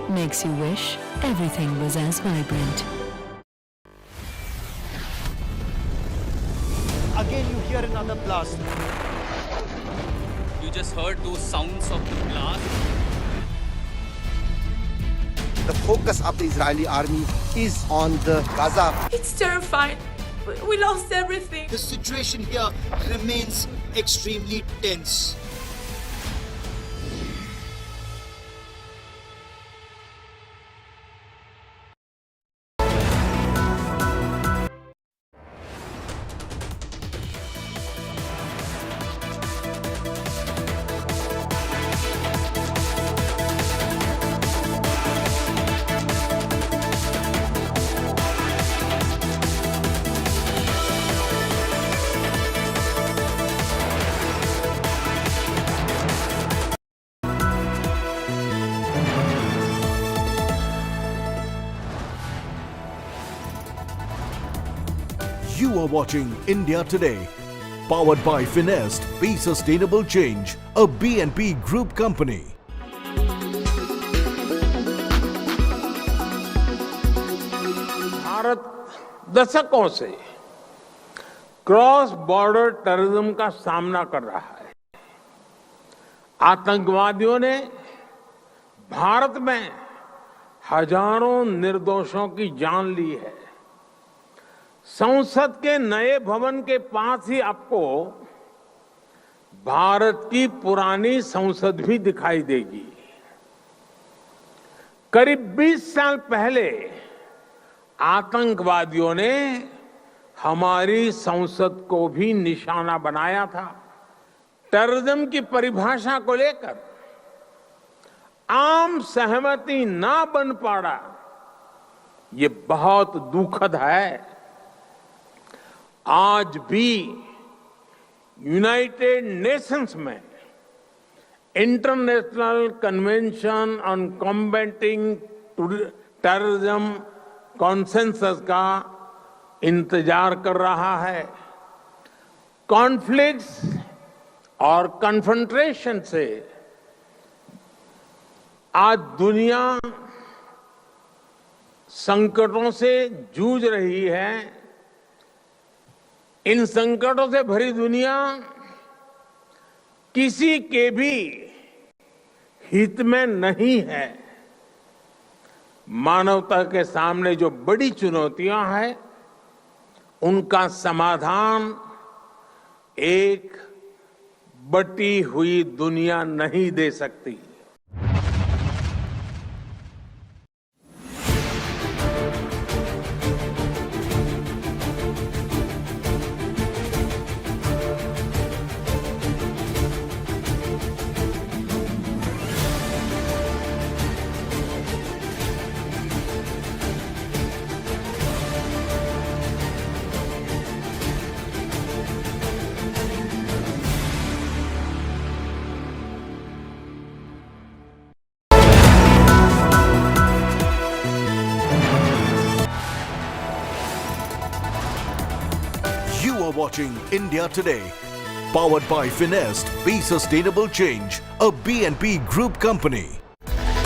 Makes you wish everything was as vibrant. Again you hear another blast. You just heard those sounds of the blast. The focus of the Israeli army is on the Gaza. It's terrifying. We lost everything. The situation here remains extremely tense. You are watching India Today, powered by Finest, Be Sustainable Change, a BNP Group company. Bharat दशकों से cross border terrorism का सामना कर रहा है। आतंकवादियों ने भारत में हजारों निर्दोषों की जान ली है। संसद के नए भवन के पास ही आपको भारत की पुरानी संसद भी दिखाई देगी। करीब 20 साल पहले आतंकवादियों ने हमारी संसद को भी निशाना बनाया था। टेररिज्म की परिभाषा को लेकर आम सहमति ना बन पाना, ये बहुत दुखद है। आज भी यूनाइटेड नेशंस में international convention on combating terrorism consensus का इंतजार कर रहा है। कॉन्फ्लिक्ट्स और कन्फ्रंटेशन से आज दुनिया संकटों से जूझ रही है। इन संकटों से भरी दुनिया किसी के भी हित में नहीं है। मानवता के सामने जो बड़ी चुनौतियां हैं, उनका समाधान एक बटी हुई दुनिया नहीं दे सकती। You are watching India Today, powered by Finest, Be Sustainable Change, a BNP Group company.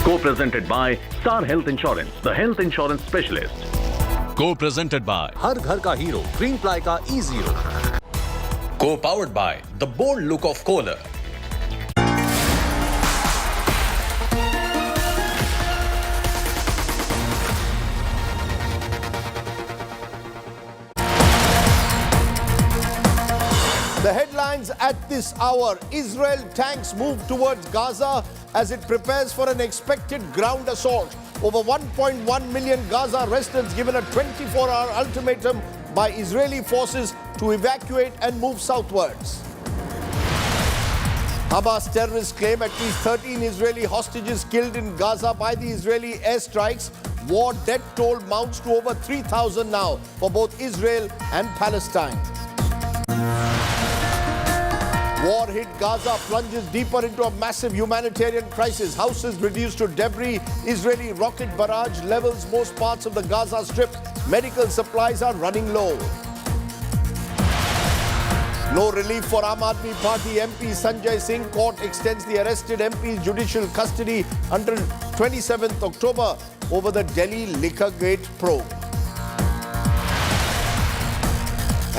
Co-presented by Star Health Insurance, the health insurance specialist. Co-presented by हर घर का हीरो ग्रीन प्लाई का E0. Co-powered by the bold look of Kohler. The headlines at this hour: Israel tanks move towards Gaza as it prepares for an expected ground assault. Over 1.1 million Gaza residents given a 24-hour ultimatum by Israeli forces to evacuate and move southwards. Hamas terrorists claim at least 13 Israeli hostages killed in Gaza by the Israeli airstrikes. War death toll mounts to over 3,000 now for both Israel and Palestine. War hit Gaza plunges deeper into a massive humanitarian crisis. Houses reduced to debris. Israeli rocket barrage levels most parts of the Gaza Strip. Medical supplies are running low. No relief for Aam Aadmi Party MP Sanjay Singh. Court extends the arrested MP's judicial custody until 27th October over the Delhi liquor gate probe.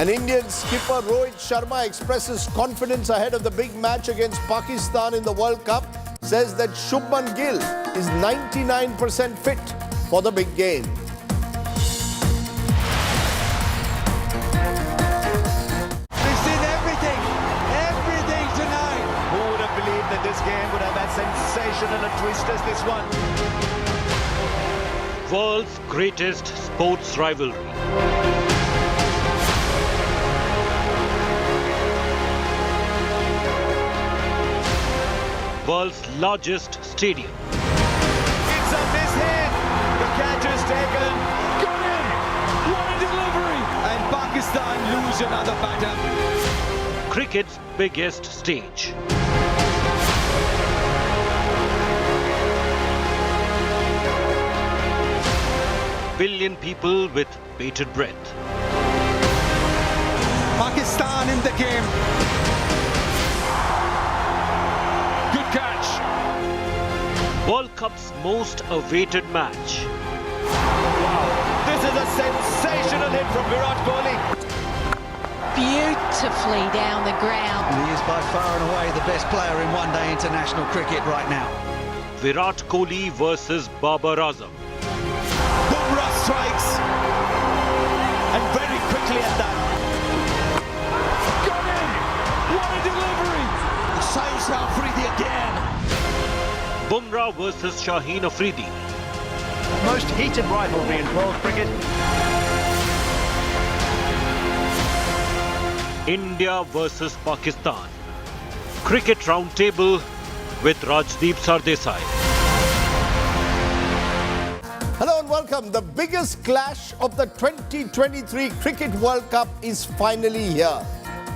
An Indian skipper Rohit Sharma expresses confidence ahead of the big match against Pakistan in the World Cup. Says that Shubman Gill is 99% fit for the big game. We've seen everything tonight. Who would have believed that this game would have as sensational a twist as this one? World's greatest sports rivalry. World's largest stadium. It's a mishit. The catch is taken. Got in. What a delivery. And Pakistan lose another batter. Cricket's biggest stage. Billion people with bated breath. Pakistan in the game. Good catch. World Cup's most awaited match. This is a sensational hit from Virat Kohli. Beautifully down the ground. And he is by far and away the best player in one-day international cricket right now. Virat Kohli versus Babar Azam. Bumrah strikes. And very quickly at that. Got in! What a delivery! Saves Afridi again. Bumrah versus Shaheen Afridi. Most heated rivalry in world cricket. India versus Pakistan. Cricket Roundtable with Rajdeep Sardesai. Hello and welcome. The biggest clash of the 2023 Cricket World Cup is finally here.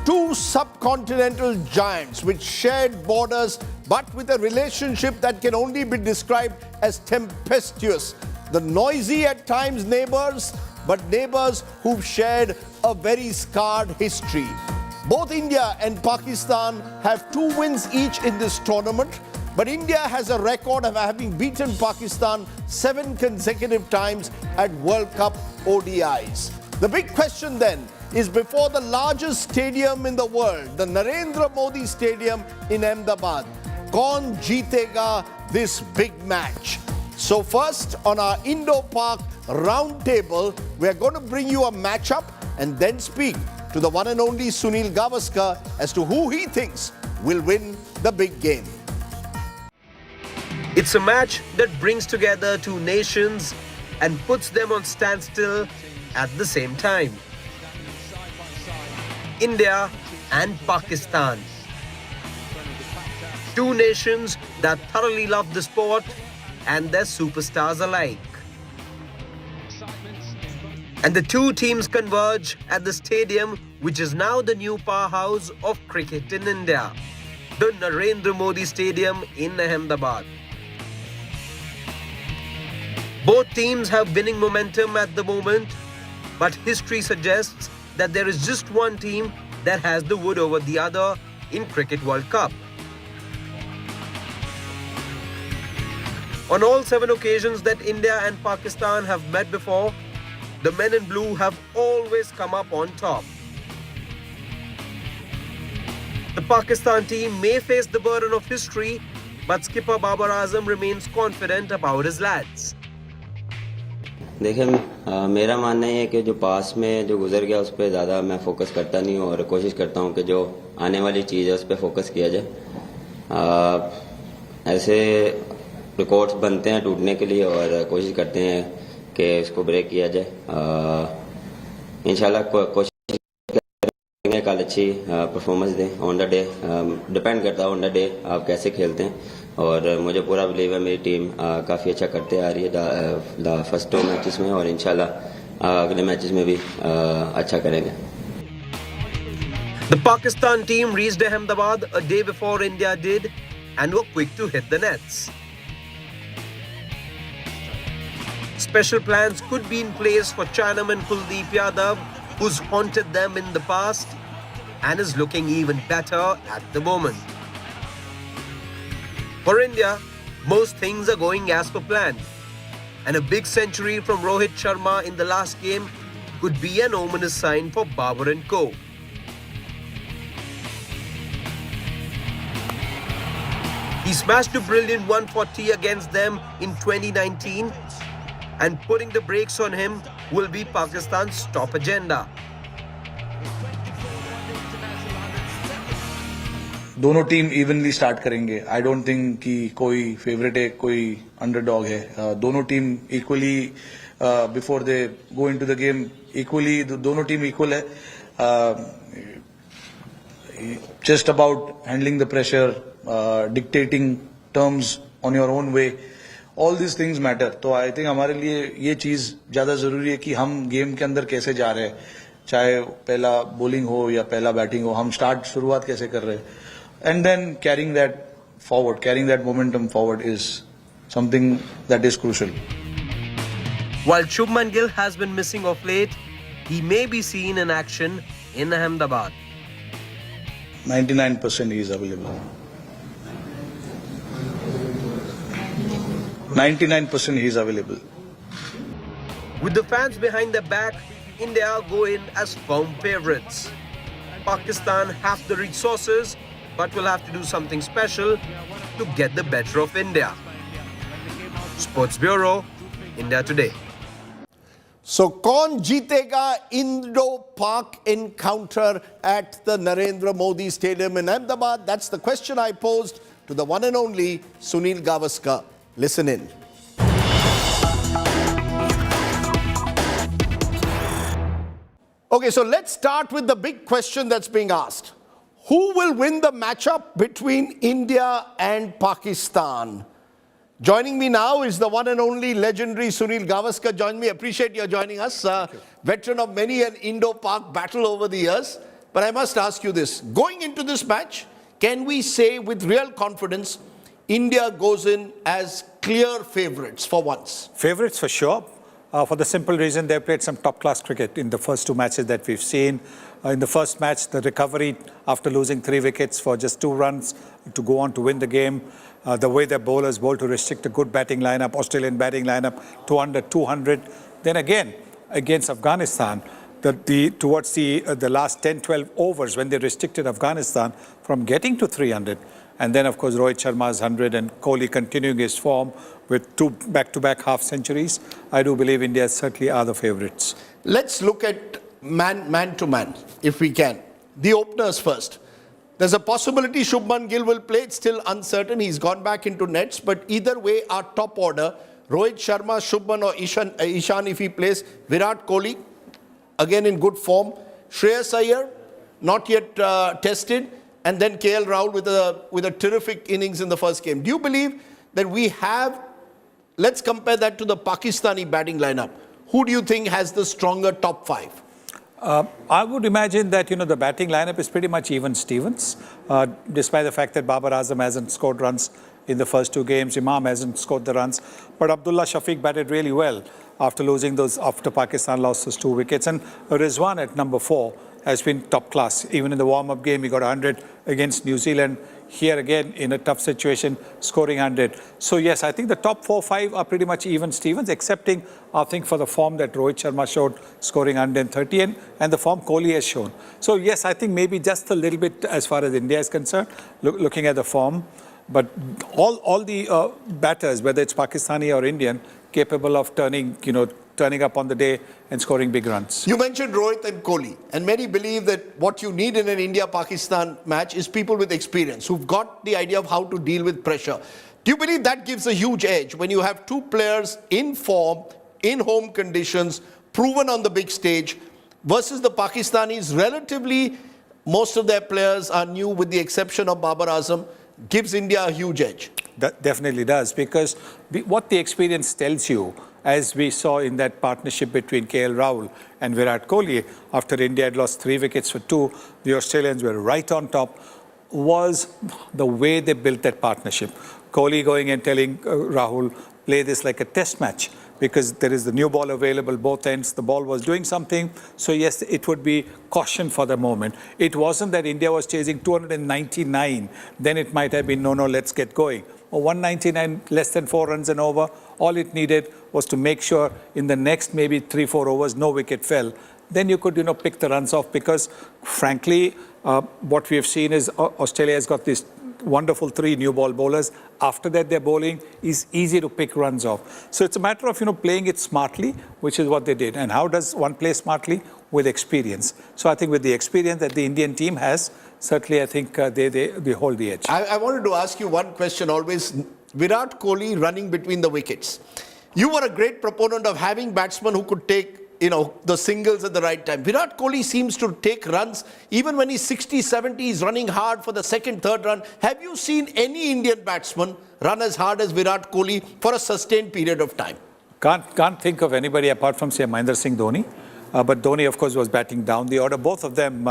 Two subcontinental giants with shared borders but with a relationship that can only be described as tempestuous. The noisy at times neighbors, but neighbors who've shared a very scarred history. Both India and Pakistan have 2 wins each in this tournament, but India has a record of having beaten Pakistan 7 consecutive times at World Cup ODIs. The big question then is, before the largest stadium in the world, the Narendra Modi Stadium in Ahmedabad, kaun jeetega this big match? So first, on our Indo-Pak roundtable, we're going to bring you a matchup and then speak to the one and only Sunil Gavaskar as to who he thinks will win the big game. It's a match that brings together two nations and puts them on standstill at the same time. India and Pakistan. Two nations that thoroughly love the sport and their superstars alike. And the two teams converge at the stadium, which is now the new powerhouse of cricket in India, the Narendra Modi Stadium in Ahmedabad. Both teams have winning momentum at the moment, but history suggests that there is just one team that has the wood over the other in Cricket World Cup. On all 7 occasions that India and Pakistan have met before, the men in blue have always come up on top. The Pakistan team may face the burden of history, but skipper Babar Azam remains confident about his lads. देखिए मेरा मानना है कि जो पास में जो गुजर गया उस पर ज़्यादा मैं फोकस करता नहीं हूँ और कोशिश करता हूँ कि जो आने वाली चीज़ है उस पर फोकस किया जाए. ऐसे रिकॉर्ड्स बनते हैं टूटने के लिए और कोशिश करते हैं कि इसको ब्रेक किया जाए. इंशाल्लाह कोशिश करेंगे कल अच्छी परफॉर्मेंस दें ऑन द डे. डिपेंड करता है ऑन द डे आप कैसे खेलते हैं और मुझे पूरा बिलीव है मेरी टीम काफ़ी अच्छा करते आ रही है द फर्स्ट 2 मैचेस में और इंशाल्लाह अगले मैचेस में भी अच्छा करेंगे. The Pakistan team reached Ahmedabad a day before India did and were quick to hit the nets. Special plans could be in place for Chinaman Kuldeep Yadav, who's haunted them in the past and is looking even better at the moment. For India, most things are going as per plan, and a big century from Rohit Sharma in the last game could be an ominous sign for Babar and co. He smashed a brilliant 140 against them in 2019, and putting the brakes on him will be Pakistan's top agenda. दोनों team evenly start करेंगे. I don't think कि कोई favourite है कोई underdog है. दोनों team equally before they go into the game equally दोनों team equal है. Just about handling the pressure, dictating terms on your own way, all this things matter. तो I think हमारे लिए ये चीज ज्यादा जरूरी है कि हम गेम के अंदर कैसे जा रहे हैं, चाहे पहला बॉलिंग हो या पहला बैटिंग हो, हम शुरुआत कैसे कर रहे हैं. And then carrying that forward, carrying that momentum forward is something that is crucial. While Shubman Gill has been missing of late, he may be seen in action in Ahmedabad. 99% he is available. 99% he is available. With the fans behind their back, India go in as firm favourites. Pakistan have the resources, but will have to do something special to get the better of India. Sports Bureau, India Today. So, kaun jeetega Indo-Pak encounter at the Narendra Modi Stadium in Ahmedabad? That's the question I posed to the one and only Sunil Gavaskar. Listen in. Okay, so let's start with the big question that's being asked. Who will win the matchup between India and Pakistan? Joining me now is the one and only legendary Sunil Gavaskar. Join me. Appreciate your joining us. Veteran of many an Indo-Pak battle over the years. But I must ask you this. Going into this match, can we say with real confidence, India goes in as clear favourites for once? Favourites for sure. For the simple reason they played some top-class cricket in the first two matches that we've seen. In the first match, the recovery after losing 3 wickets for just 2 runs to go on to win the game. The way their bowlers bowled to restrict a good batting lineup, Australian batting lineup to under 200. Then again, against Afghanistan, towards the last 10-12 overs when they restricted Afghanistan from getting to 300. And then, of course, Rohit Sharma's 100 and Kohli continuing his form with 2 back-to-back half-centuries. I do believe India certainly are the favourites. Let's look at man-to-man, if we can. The openers first. There's a possibility Shubman Gill will play. It's still uncertain. He's gone back into nets. But either way, our top order, Rohit Sharma, Shubman or Ishan if he plays, Virat Kohli, again in good form, Shreyas Iyer, not yet tested, and then KL Rahul with a terrific innings in the first game. Do you believe that we have, let's compare that to the Pakistani batting lineup. Who do you think has the stronger top 5? I would imagine that, the batting lineup is pretty much even Stevens, despite the fact that Babar Azam hasn't scored runs in the first 2 games. Imam hasn't scored the runs. But Abdullah Shafiq batted really well after Pakistan lost those 2 wickets. And Rizwan at number 4 has been top class. Even in the warm-up game, he got 100 against New Zealand. Here again, in a tough situation, scoring 100. So yes, I think the top 4-5 are pretty much even Stevens, excepting, I think, for the form that Rohit Sharma showed, scoring 130, and the form Kohli has shown. So yes, I think maybe just a little bit as far as India is concerned, looking at the form. But all the batters, whether it's Pakistani or Indian, capable of turning up on the day and scoring big runs. You mentioned Rohit and Kohli, and many believe that what you need in an India-Pakistan match is people with experience, who've got the idea of how to deal with pressure. Do you believe that gives a huge edge when you have 2 players in form, in home conditions, proven on the big stage, versus the Pakistanis? Relatively, most of their players are new with the exception of Babar Azam, gives India a huge edge. That definitely does, because what the experience tells you, as we saw in that partnership between KL Rahul and Virat Kohli, after India had lost 3 wickets for 2, the Australians were right on top, was the way they built that partnership. Kohli going and telling Rahul, play this like a test match, because there is the new ball available both ends. The ball was doing something. So yes, it would be caution for the moment. It wasn't that India was chasing 299. Then it might have been, no, let's get going. Or 199, less than 4 runs and over. All it needed was to make sure in the next maybe 3-4 overs, no wicket fell. Then you could, pick the runs off, because frankly, what we have seen is Australia has got these wonderful 3 new ball bowlers. After that, their bowling is easy to pick runs off. So it's a matter of, playing it smartly, which is what they did. And how does one play smartly? With experience. So I think with the experience that the Indian team has, certainly I think they hold the edge. I wanted to ask you one question always. Virat Kohli running between the wickets. You were a great proponent of having batsmen who could take the singles at the right time. Virat Kohli seems to take runs. Even when he's 60, 70, he's running hard for the second, third run. Have you seen any Indian batsman run as hard as Virat Kohli for a sustained period of time? Can't think of anybody apart from, say, Mahendra Singh Dhoni. but Dhoni, of course, was batting down the order. Both of them,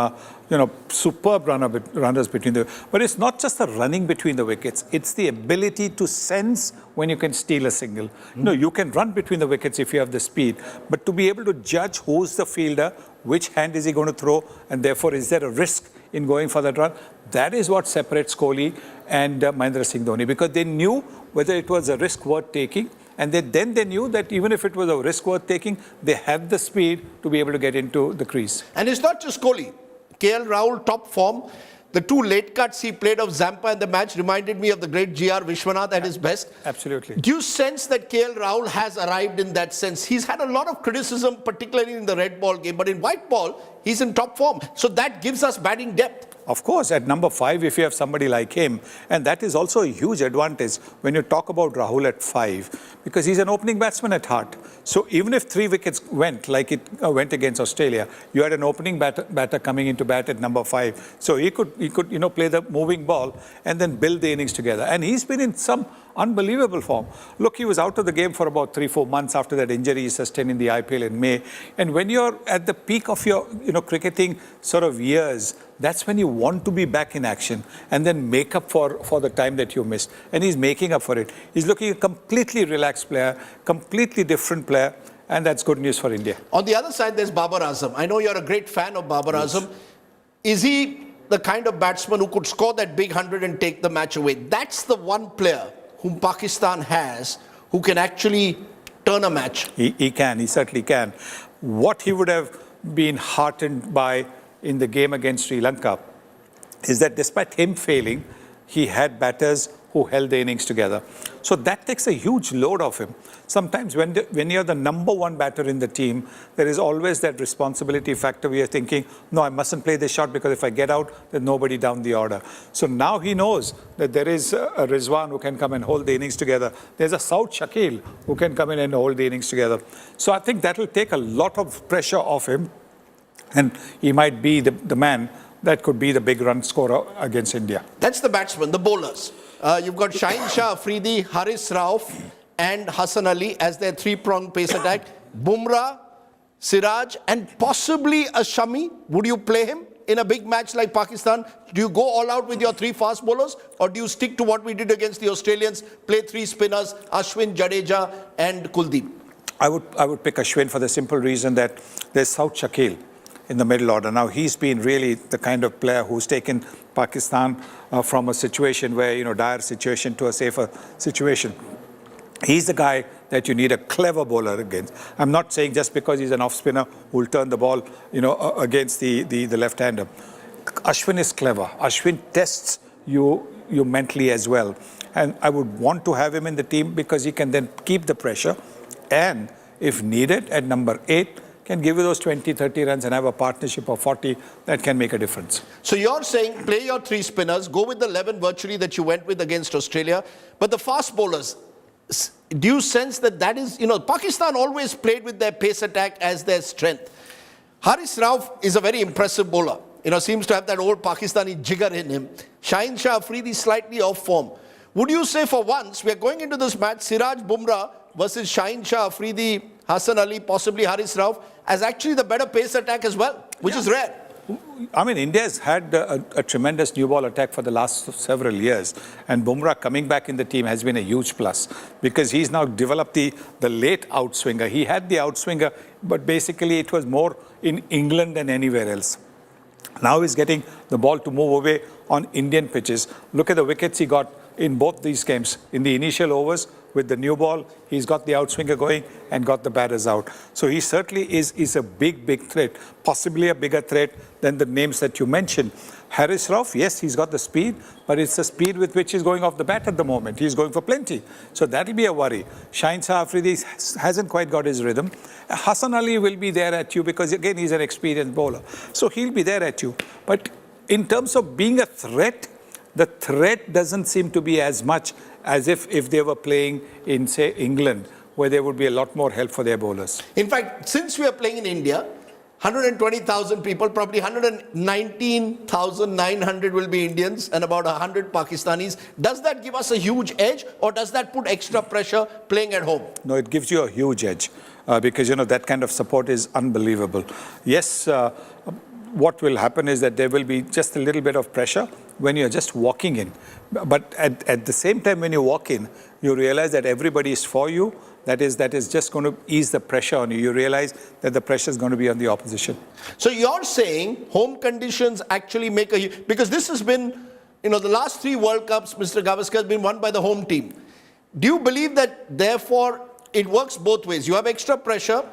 superb runners between the. But it's not just the running between the wickets; it's the ability to sense when you can steal a single. You can run between the wickets if you have the speed, but to be able to judge who's the fielder, which hand is he going to throw, and therefore is there a risk in going for that run? That is what separates Kohli and Mahendra Singh Dhoni, because they knew whether it was a risk worth taking. And then they knew that even if it was a risk worth taking, they had the speed to be able to get into the crease. And it's not just Kohli. KL Rahul, top form. The two late cuts he played of Zampa in the match reminded me of the great GR Vishwanath at his best. Absolutely. Do you sense that KL Rahul has arrived in that sense? He's had a lot of criticism, particularly in the red ball game, but in white ball, he's in top form. So that gives us batting depth. Of course, at number 5, if you have somebody like him, and that is also a huge advantage when you talk about Rahul at 5, because he's an opening batsman at heart. So even if 3 wickets went, like it went against Australia, you had an opening batter coming into bat at number 5. So he could play the moving ball and then build the innings together. And he's been in some unbelievable form. Look, he was out of the game for about 3-4 months after that injury he sustained in the IPL in May. And when you're at the peak of your cricketing sort of years, that's when you want to be back in action and then make up for the time that you missed. And he's making up for it. He's looking a completely relaxed player, completely different player, and that's good news for India. On the other side, there's Babar Azam. I know you're a great fan of Babar Azam. Is he the kind of batsman who could score that big 100 and take the match away? That's the one player whom Pakistan has who can actually turn a match. He can, he certainly can. What he would have been heartened by in the game against Sri Lanka is that despite him failing, he had batters who held the innings together. So that takes a huge load off him. Sometimes when you're the number 1 batter in the team, there is always that responsibility factor where you're thinking, no, I mustn't play this shot because if I get out, there's nobody down the order. So now he knows that there is a Rizwan who can come and hold the innings together. There's a Saud Shakil who can come in and hold the innings together. So I think that will take a lot of pressure off him. And he might be the man that could be the big run scorer against India. That's the batsman, the bowlers. You've got Shaheen Shah Afridi, Haris Rauf and Hassan Ali as their 3-pronged pace attack. Bumrah, Siraj and possibly a Shami. Would you play him in a big match like Pakistan? Do you go all out with your 3 fast bowlers or do you stick to what we did against the Australians, play 3 spinners, Ashwin, Jadeja and Kuldeep? I would pick Ashwin for the simple reason that there's Saud Shakil in the middle order. Now, he's been really the kind of player who's taken Pakistan from a situation where, dire situation to a safer situation. He's the guy that you need a clever bowler against. I'm not saying just because he's an off-spinner who'll turn the ball, against the left-hander. Ashwin is clever. Ashwin tests you mentally as well. And I would want to have him in the team because he can then keep the pressure and, if needed, at number 8, can give you those 20, 30 runs and have a partnership of 40 that can make a difference. So you're saying play your 3 spinners, go with the 11 virtually that you went with against Australia, but the fast bowlers, do you sense that is, Pakistan always played with their pace attack as their strength. Haris Rauf is a very impressive bowler, seems to have that old Pakistani jigger in him. Shaheen Shah Afridi slightly off form. Would you say for once, we are going into this match, Siraj Bumrah versus Shaheen Shah Afridi, Hassan Ali, possibly Haris Rauf, as actually the better pace attack as well, which is rare. I mean, India has had a tremendous new ball attack for the last several years. And Bumrah coming back in the team has been a huge plus because he's now developed the late outswinger. He had the outswinger, but basically it was more in England than anywhere else. Now he's getting the ball to move away on Indian pitches. Look at the wickets he got in both these games. In the initial overs, with the new ball, he's got the outswinger going and got the batters out. So he certainly is a big threat, possibly a bigger threat than the names that you mentioned. Haris Rauf, yes, he's got the speed, but it's the speed with which he's going off the bat at the moment. He's going for plenty. So that'll be a worry. Shaheen Shah Afridi hasn't quite got his rhythm. Hassan Ali will be there at you because, again, he's an experienced bowler. So he'll be there at you. But in terms of being a threat, the threat doesn't seem to be as much as if they were playing in, say, England, where there would be a lot more help for their bowlers. In fact, since we are playing in India, 120,000 people, probably 119,900 will be Indians and about 100 Pakistanis. Does that give us a huge edge, or does that put extra pressure playing at home? No, it gives you a huge edge because, that kind of support is unbelievable. Yes, what will happen is that there will be just a little bit of pressure when you're just walking in. But at the same time, when you walk in, you realize that everybody is for you. That is just going to ease the pressure on you. You realize that the pressure is going to be on the opposition. So you're saying home conditions actually make because this has been, the last 3 World Cups, Mr. Gavaskar, has been won by the home team. Do you believe that, therefore, it works both ways? You have extra pressure,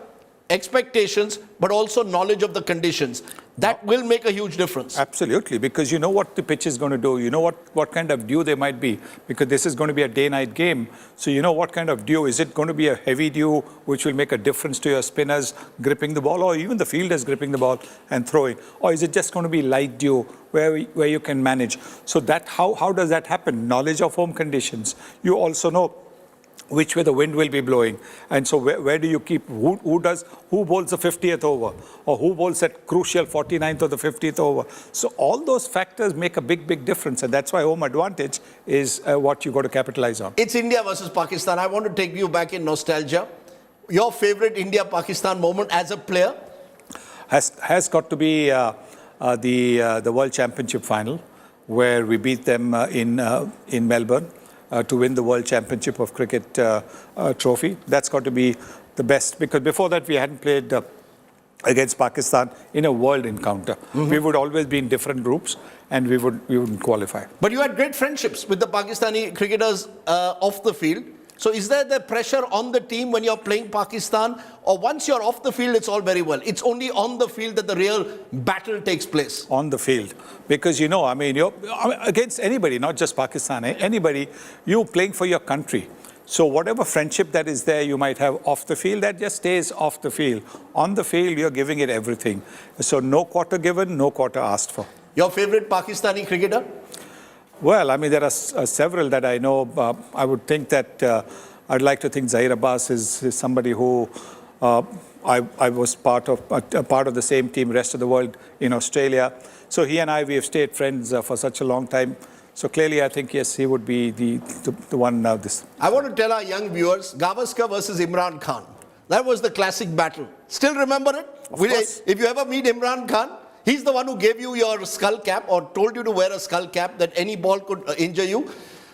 expectations, but also knowledge of the conditions. That will make a huge difference. Absolutely, because you know what the pitch is going to do. You know what kind of dew there might be, because this is going to be a day-night game. So you know what kind of dew. Is it going to be a heavy dew, which will make a difference to your spinners gripping the ball, or even the fielders gripping the ball and throwing? Or is it just going to be light dew where you can manage? So that how does that happen? Knowledge of home conditions. You also know which way the wind will be blowing, and so where do you keep, who bowls the 50th over, or who bowls that crucial 49th or the 50th over. So all those factors make a big difference, and that's why home advantage is what you got to capitalize on. It's India versus Pakistan. I want to take you back in nostalgia. Your favorite India-Pakistan moment as a player? Has got to be the World Championship final, where we beat them in Melbourne. To win the World Championship of Cricket trophy. That's got to be the best, because before that we hadn't played against Pakistan in a world encounter. We would always be in different groups and we wouldn't qualify. But you had great friendships with the Pakistani cricketers off the field. So is there the pressure on the team when you're playing Pakistan, or once you're off the field, it's all very well? It's only on the field that the real battle takes place. On the field. Because, you're against anybody, not just Pakistan, anybody, you're playing for your country. So whatever friendship that is there you might have off the field, that just stays off the field. On the field, you're giving it everything. So no quarter given, no quarter asked for. Your favorite Pakistani cricketer? Well, there are several that I know. I would think that I'd like to think Zahir Abbas is somebody who I was part of the same team, rest of the world in Australia. So he and we have stayed friends for such a long time. So clearly, I think, yes, he would be the one now. I want to tell our young viewers, Gavaskar versus Imran Khan. That was the classic battle. Still remember it? Of course. If you ever meet Imran Khan, he's the one who gave you your skull cap, or told you to wear a skull cap, that any ball could injure you.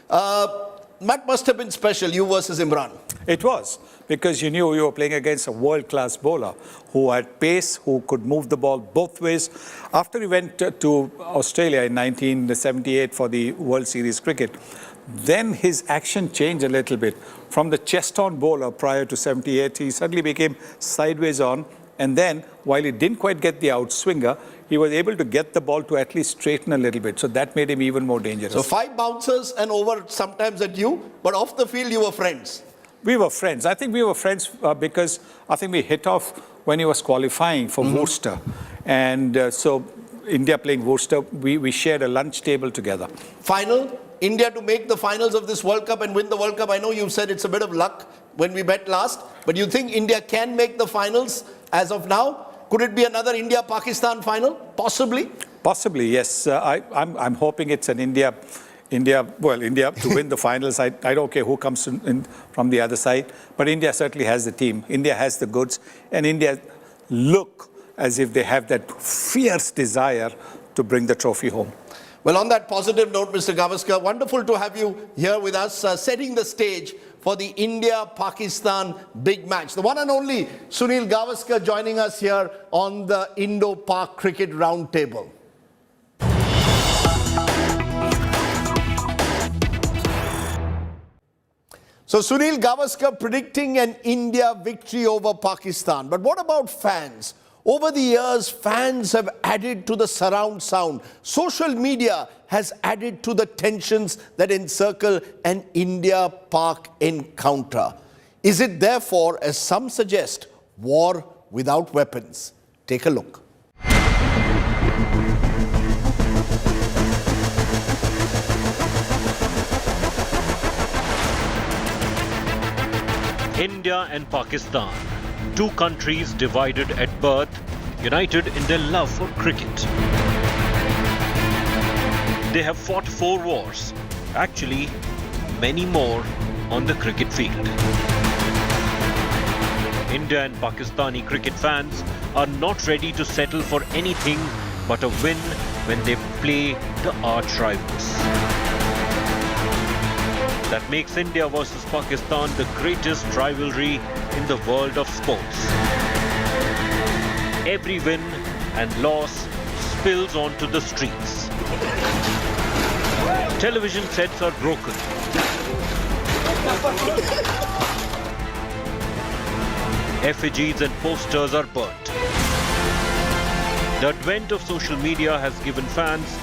That must have been special, you versus Imran. It was, because you knew you were playing against a world-class bowler who had pace, who could move the ball both ways. After he went to Australia in 1978 for the World Series cricket, then his action changed a little bit. From the chest-on bowler prior to 78, he suddenly became sideways on, and then, while he didn't quite get the outswinger, he was able to get the ball to at least straighten a little bit. So that made him even more dangerous. So 5 bouncers and over sometimes at you, but off the field you were friends. We were friends. I think we were friends because I think we hit off when he was qualifying for Worcester. And so India playing Worcester, we shared a lunch table together. Final, India to make the finals of this World Cup and win the World Cup. I know you said it's a bit of luck when we met last, but you think India can make the finals as of now? Could it be another India-Pakistan final? Possibly? Possibly, yes. I'm hoping it's an India to win the finals. I don't care who comes in from the other side, but India certainly has the team. India has the goods, and India look as if they have that fierce desire to bring the trophy home. Well, on that positive note, Mr. Gavaskar, wonderful to have you here with us, setting the stage for the India-Pakistan big match. The one and only Sunil Gavaskar joining us here on the Indo-Pak Cricket Roundtable. So Sunil Gavaskar predicting an India victory over Pakistan. But what about fans? Over the years, fans have added to the surround sound. Social media has added to the tensions that encircle an India-Pak encounter. Is it therefore, as some suggest, war without weapons? Take a look. India and Pakistan, two countries divided at birth, united in their love for cricket. They have fought 4 wars, actually many more on the cricket field. India and Pakistani cricket fans are not ready to settle for anything but a win when they play the arch rivals. That makes India versus Pakistan the greatest rivalry in the world of sports. Every win and loss spills onto the streets. Television sets are broken. Effigies and posters are burnt. The advent of social media has given fans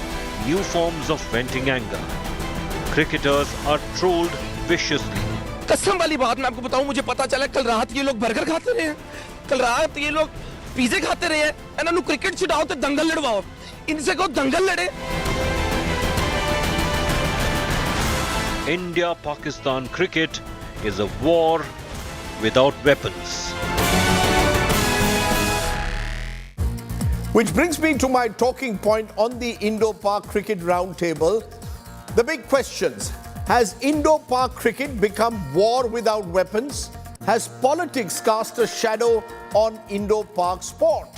new forms of venting anger. Cricketers are trolled viciously. कसम वाली बात मैं आपको बताऊं, मुझे पता चला कल रात ये लोग बर्गर खाते रहे हैं, कल रात ये लोग पिज़्ज़े खाते रहे हैं, ਇਹਨਾਂ ਨੂੰ क्रिकेट ਛਡਾਓ ਤੇ दंगल लड़वाओ, इनसे को दंगल लड़े. India-Pakistan cricket is a war without weapons. Which brings me to my talking point on the Indo-Pak cricket roundtable. The big questions. Has Indo-Pak cricket become war without weapons? Has politics cast a shadow on Indo-Pak sport?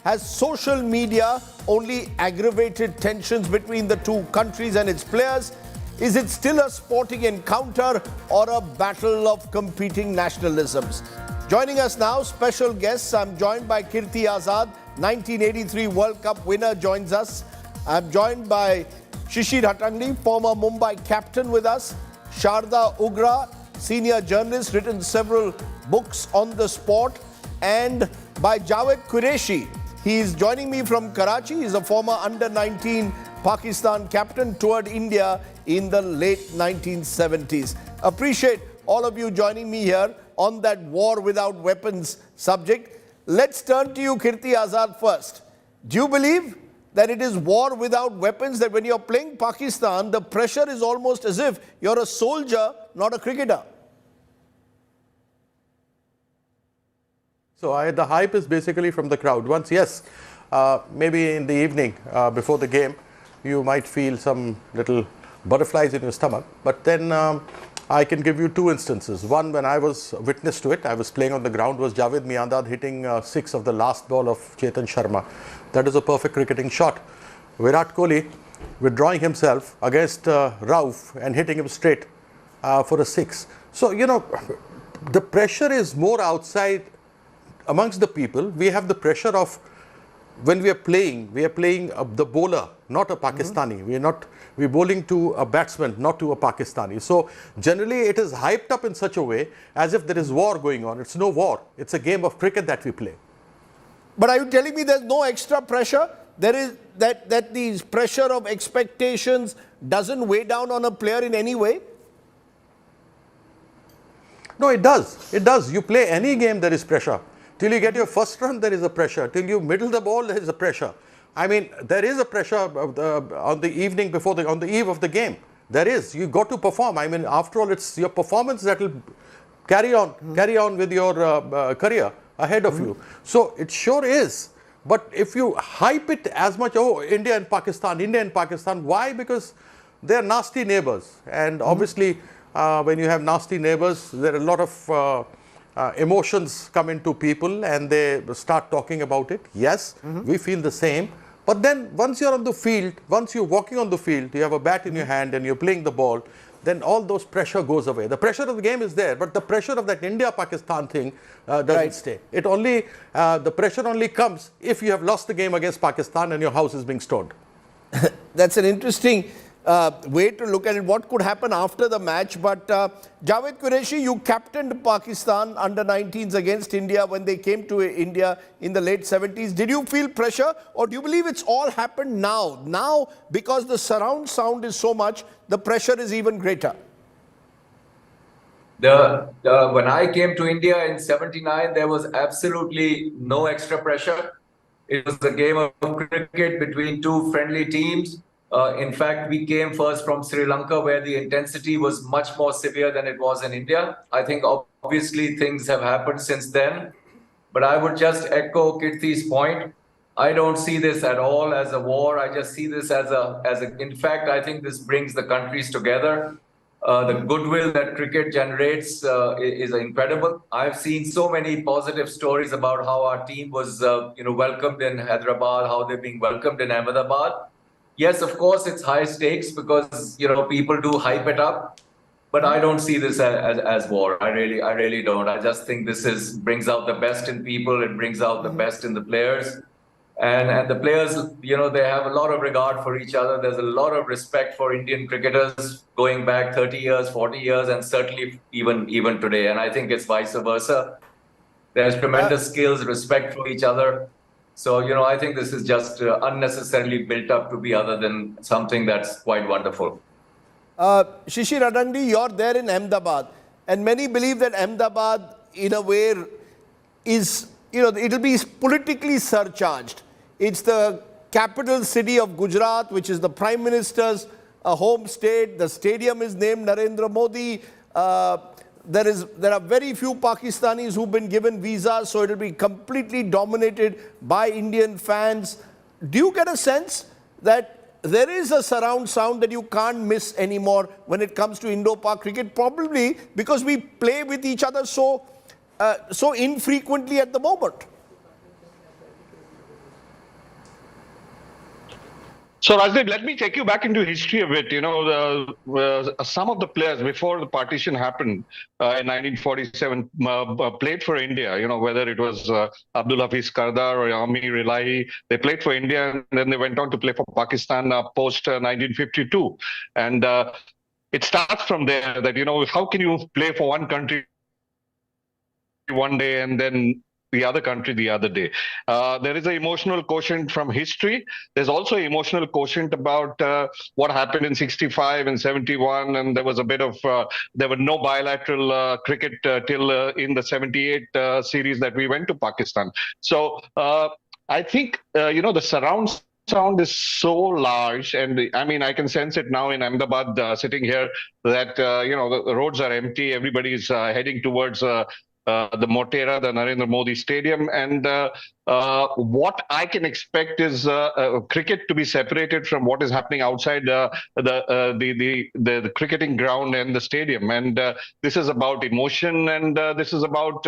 Has social media only aggravated tensions between the two countries and its players? Is it still a sporting encounter or a battle of competing nationalisms? Joining us now, special guests. I'm joined by Kirti Azad, 1983 World Cup winner, joins us. I'm joined by Shishir Hatangdi, former Mumbai captain, with us. Sharda Ugra, senior journalist, written several books on the sport. And by Javed Qureshi. He is joining me from Karachi. He's a former under-19 Pakistan captain, toured India in the late 1970s. Appreciate all of you joining me here on that war without weapons subject. Let's turn to you, Kirti Azad, first. Do you believe that it is war without weapons, that when you're playing Pakistan, the pressure is almost as if you're a soldier, not a cricketer? So the hype is basically from the crowd. Once, yes, maybe in the evening before the game, you might feel some little butterflies in your stomach. But then I can give you 2 instances. One, when I was witness to it, I was playing on the ground, was Javed Miandad hitting 6 of the last ball of Chetan Sharma. That is a perfect cricketing shot. Virat Kohli withdrawing himself against Rahul and hitting him straight for a 6. So, you know, the pressure is more outside amongst the people. We have the pressure of when we are playing the bowler, not a Pakistani. We're bowling to a batsman, not to a Pakistani. So generally it is hyped up in such a way as if there is war going on. It's no war. It's a game of cricket that we play. But are you telling me there's no extra pressure? There is that the pressure of expectations doesn't weigh down on a player in any way? No, it does. It does. You play any game, there is pressure. Till you get your first run, there is a pressure. Till you middle the ball, there is a pressure. I mean, there is a pressure on the evening before on the eve of the game. There is. You got to perform. I mean, after all, it's your performance that will carry on with your career ahead of you. So it sure is. But if you hype it as much, oh, India and Pakistan, why? Because they're nasty neighbors. And obviously, when you have nasty neighbors, there are a lot of emotions come into people and they start talking about it. Yes, we feel the same. But then once you're on the field, once you're walking on the field, you have a bat in your hand and you're playing the ball, then all those pressure goes away. The pressure of the game is there, but the pressure of that India-Pakistan thing doesn't stay. It only, the pressure only comes if you have lost the game against Pakistan and your house is being stormed. That's an interesting way to look at it, what could happen after the match. But Javed Qureshi, you captained Pakistan under-19s against India when they came to India in the late 70s. Did you feel pressure, or do you believe it's all happened now? Now, because the surround sound is so much, the pressure is even greater. When I came to India in '79, there was absolutely no extra pressure. It was a game of cricket between 2 friendly teams. In fact, we came first from Sri Lanka, where the intensity was much more severe than it was in India. I think obviously things have happened since then. But I would just echo Kirti's point. I don't see this at all as a war. I just see this as a. In fact, I think this brings the countries together. The goodwill that cricket generates is incredible. I've seen so many positive stories about how our team was, welcomed in Hyderabad, how they're being welcomed in Ahmedabad. Yes, of course, it's high stakes because people do hype it up, but I don't see this as war. I really don't. I just think this brings out the best in people. It brings out the best in the players. And the players, they have a lot of regard for each other. There's a lot of respect for Indian cricketers going back 30 years, 40 years, and certainly even today. And I think it's vice versa. There's tremendous skills, respect for each other. So, I think this is just unnecessarily built up to be other than something that's quite wonderful. Shishir Adandi, you're there in Ahmedabad, and many believe that Ahmedabad, in a way, is, it'll be politically surcharged. It's the capital city of Gujarat, which is the Prime Minister's home state. The stadium is named Narendra Modi. There are very few Pakistanis who've been given visas, so it'll be completely dominated by Indian fans. Do you get a sense that there is a surround sound that you can't miss anymore when it comes to Indo-Pak cricket? Probably because we play with each other so infrequently at the moment. So, Rajdeep, let me take you back into history a bit. Some of the players before the partition happened in 1947 played for India, whether it was Abdul Hafiz Kardar or Amir Ilahi. They played for India and then they went on to play for Pakistan post 1952. And it starts from there that, how can you play for one country one day and then the other country the other day? There is an emotional quotient from history. There's also an emotional quotient about what happened in 65 and 71, and there was a bit of, there were no bilateral cricket till in the 78 series that we went to Pakistan. So I think, the surround sound is so large, and I can sense it now in Ahmedabad, sitting here, that, the roads are empty. Everybody is heading towards the Motera, the Narendra Modi Stadium, and what I can expect is cricket to be separated from what is happening outside the cricketing ground and the stadium. And this is about emotion, and this is about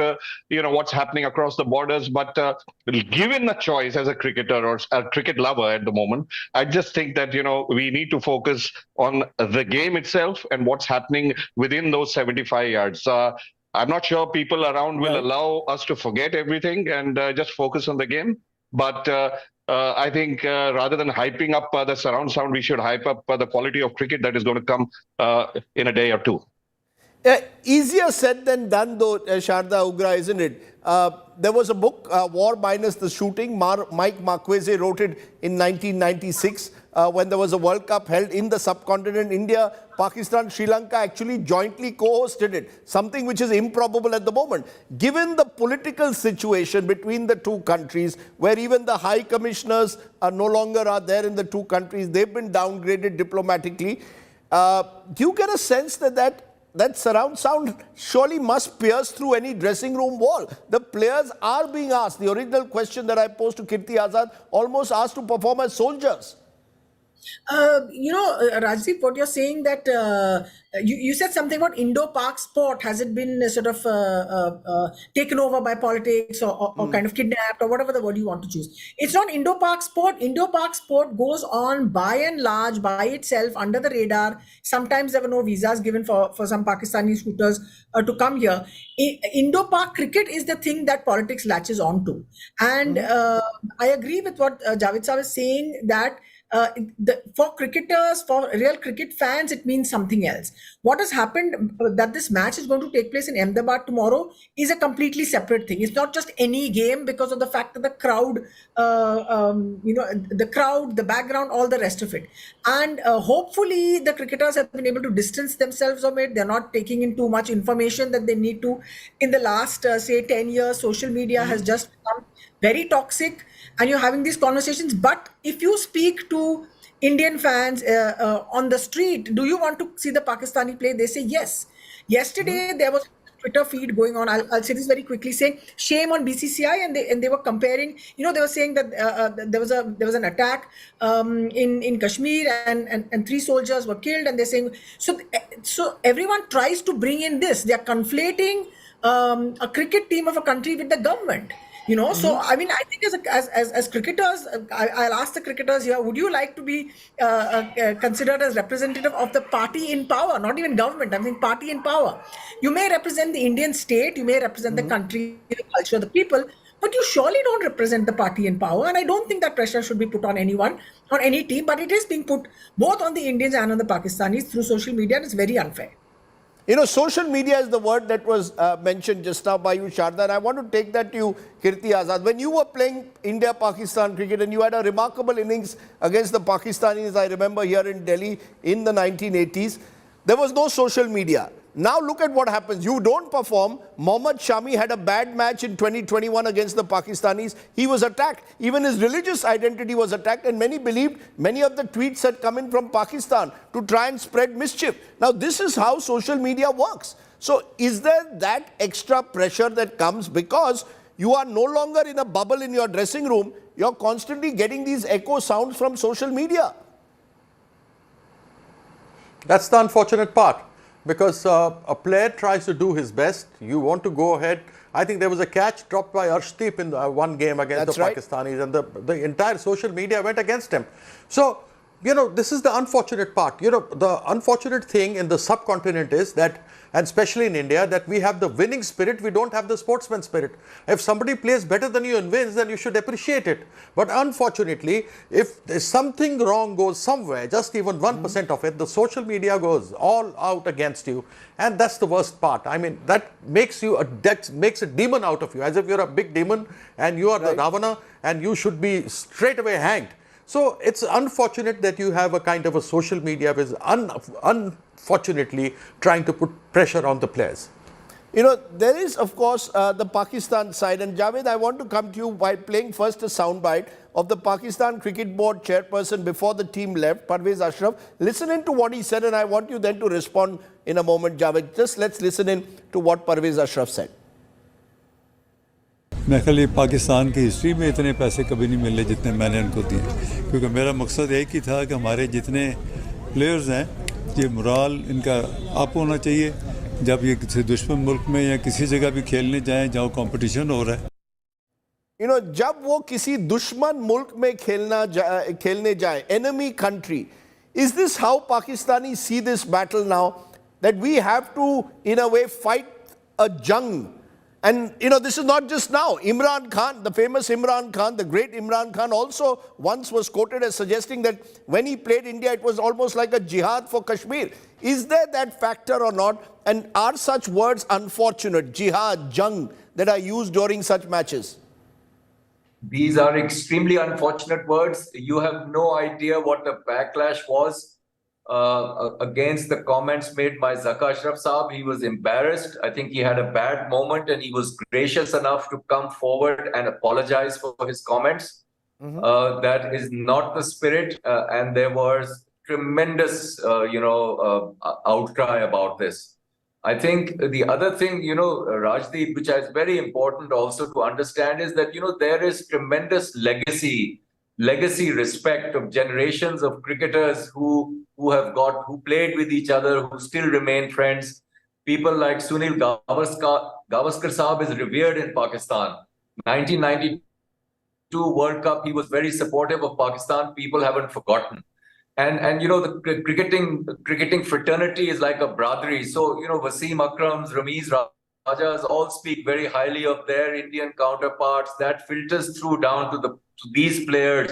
what's happening across the borders. But given a choice as a cricketer or a cricket lover at the moment, I just think that we need to focus on the game itself and what's happening within those 75 yards. I'm not sure people around will allow us to forget everything and just focus on the game. But I think rather than hyping up the surround sound, we should hype up the quality of cricket that is going to come in a day or two. Easier said than done, though, Sharda Ugra, isn't it? There was a book, War Minus the Shooting. Mike Marquez wrote it in 1996 when there was a World Cup held in the subcontinent. India, Pakistan, Sri Lanka actually jointly co-hosted it, something which is improbable at the moment. Given the political situation between the two countries, where even the high commissioners are no longer there in the two countries, they've been downgraded diplomatically. Do you get a sense that surround sound surely must pierce through any dressing room wall? The players are being asked. The original question that I posed to Kirti Azad, almost asked to perform as soldiers. Rajdeep, what you're saying that you said something about Indo-Pak sport. Has it been sort of taken over by politics or kind of kidnapped or whatever the word you want to choose? It's not Indo-Pak sport. Indo-Pak sport goes on by and large by itself under the radar. Sometimes there were no visas given for some Pakistani shooters to come here. Indo-Pak cricket is the thing that politics latches onto. And I agree with what Javed Saab is saying, that for cricketers, for real cricket fans, it means something else. What has happened, that this match is going to take place in Ahmedabad tomorrow, is a completely separate thing. It's not just any game because of the fact that the crowd, the background, all the rest of it. And hopefully the cricketers have been able to distance themselves from it. They're not taking in too much information that they need to. In the last, say, 10 years, social media has just become very toxic, and you're having these conversations. But if you speak to Indian fans on the street, do you want to see the Pakistani play? They say yes. Yesterday, there was Twitter feed going on. I'll say this very quickly, saying shame on BCCI, and they were comparing. They were saying that there was an attack in Kashmir, and 3 soldiers were killed, and they're saying so everyone tries to bring in this. They are conflating a cricket team of a country with the government. So I mean, I think as cricketers, I'll ask the cricketers here: would you like to be considered as representative of the party in power, not even government? I'm saying party in power. You may represent the Indian state, you may represent the country, the culture, the people, but you surely don't represent the party in power. And I don't think that pressure should be put on anyone, on any team, but it is being put both on the Indians and on the Pakistanis through social media, and it's very unfair. Social media is the word that was mentioned just now by you, Sharda, and I want to take that to you, Kirti Azad. When you were playing India-Pakistan cricket and you had a remarkable innings against the Pakistanis, I remember here in Delhi in the 1980s, there was no social media. Now look at what happens. You don't perform. Mohammad Shami had a bad match in 2021 against the Pakistanis. He was attacked. Even his religious identity was attacked, and many believed many of the tweets had come in from Pakistan to try and spread mischief. Now this is how social media works. So is there that extra pressure that comes because you are no longer in a bubble in your dressing room? You're constantly getting these echo sounds from social media. That's the unfortunate part. Because a player tries to do his best, you want to go ahead. I think there was a catch dropped by Arshdeep in one game against the Pakistanis, and the entire social media went against him. So, this is the unfortunate part. The unfortunate thing in the subcontinent is that, and especially in India, that we have the winning spirit, we don't have the sportsman spirit. If somebody plays better than you and wins, then you should appreciate it. But unfortunately, if something wrong goes somewhere, just even 1% of it, the social media goes all out against you. And that's the worst part. I mean, that makes a demon out of you, as if you're a big demon and you are the Ravana and you should be straight away hanged. So it's unfortunate that you have a kind of a social media which is unfortunately trying to put pressure on the players. There is, of course, the Pakistan side. And Javed, I want to come to you by playing first a soundbite of the Pakistan Cricket Board chairperson before the team left, Parvez Ashraf. Listen in to what he said, and I want you then to respond in a moment, Javed. Just let's listen in to what Parvez Ashraf said. मैं खाली पाकिस्तान की history में इतने पैसे कभी नहीं मिले जितने मैंने उनको दिए, क्योंकि मेरा मकसद एक ही था कि हमारे जितने प्लेयर्स हैं ये मोराल इनका अप होना चाहिए जब ये किसी दुश्मन मुल्क में या किसी जगह भी खेलने जाएं जहाँ कंपटीशन हो रहा है। जब वो किसी दुश्मन मुल्क में खेलने जाए, enemy country, is this how Pakistanis see this battle now, that we have to in a way fight a jung? And, this is not just now. Imran Khan, the famous Imran Khan, the great Imran Khan also once was quoted as suggesting that when he played India, it was almost like a jihad for Kashmir. Is there that factor or not? And are such words unfortunate, jihad, jung, that are used during such matches? These are extremely unfortunate words. You have no idea what the backlash was against the comments made by Zaka Ashraf Saab. He was embarrassed. I think he had a bad moment and he was gracious enough to come forward and apologize for his comments. That is not the spirit, and there was tremendous, outcry about this. I think the other thing, Rajdeep, which is very important also to understand is that, there is tremendous legacy respect of generations of cricketers who played with each other, who still remain friends. People like Sunil Gavaskar Saab is revered in Pakistan. 1992 World Cup, he was very supportive of Pakistan. People haven't forgotten. And the cricketing fraternity is like a brotherly. So, Wasim Akrams, Ramiz Rajas all speak very highly of their Indian counterparts. That filters through down to these players.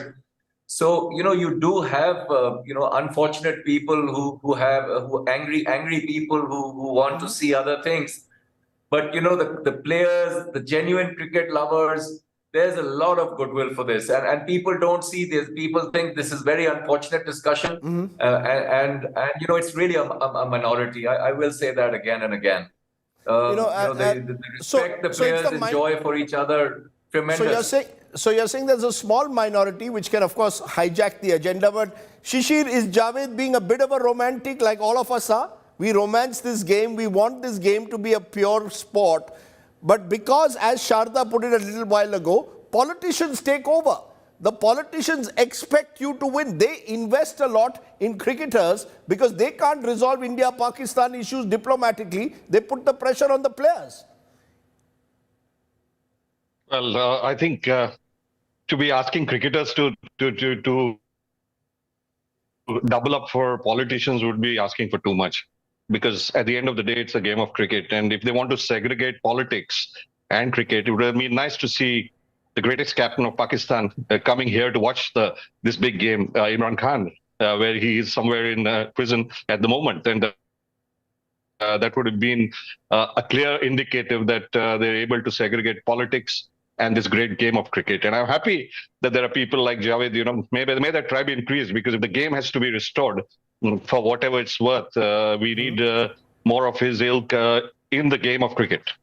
So, you do have, unfortunate people who angry people who want to see other things. But, the players, the genuine cricket lovers, there's a lot of goodwill for this. And people don't see this. People think this is very unfortunate discussion. And it's really a minority. I will say that again and again. The respect the players enjoy for each other, tremendous. So you're saying there's a small minority which can, of course, hijack the agenda. But Shishir, is Javed being a bit of a romantic like all of us are? We romance this game. We want this game to be a pure sport. But because, as Sharda put it a little while ago, politicians take over. The politicians expect you to win. They invest a lot in cricketers because they can't resolve India-Pakistan issues diplomatically. They put the pressure on the players. Well, I think to be asking cricketers to double up for politicians would be asking for too much. Because at the end of the day, it's a game of cricket. And if they want to segregate politics and cricket, it would have been nice to see the greatest captain of Pakistan coming here to watch this big game, Imran Khan, where he is somewhere in prison at the moment. And that would have been a clear indicative that they're able to segregate politics and this great game of cricket. And I'm happy that there are people like Javed, may that try be increased, because if the game has to be restored for whatever it's worth, we need more of his ilk in the game of cricket.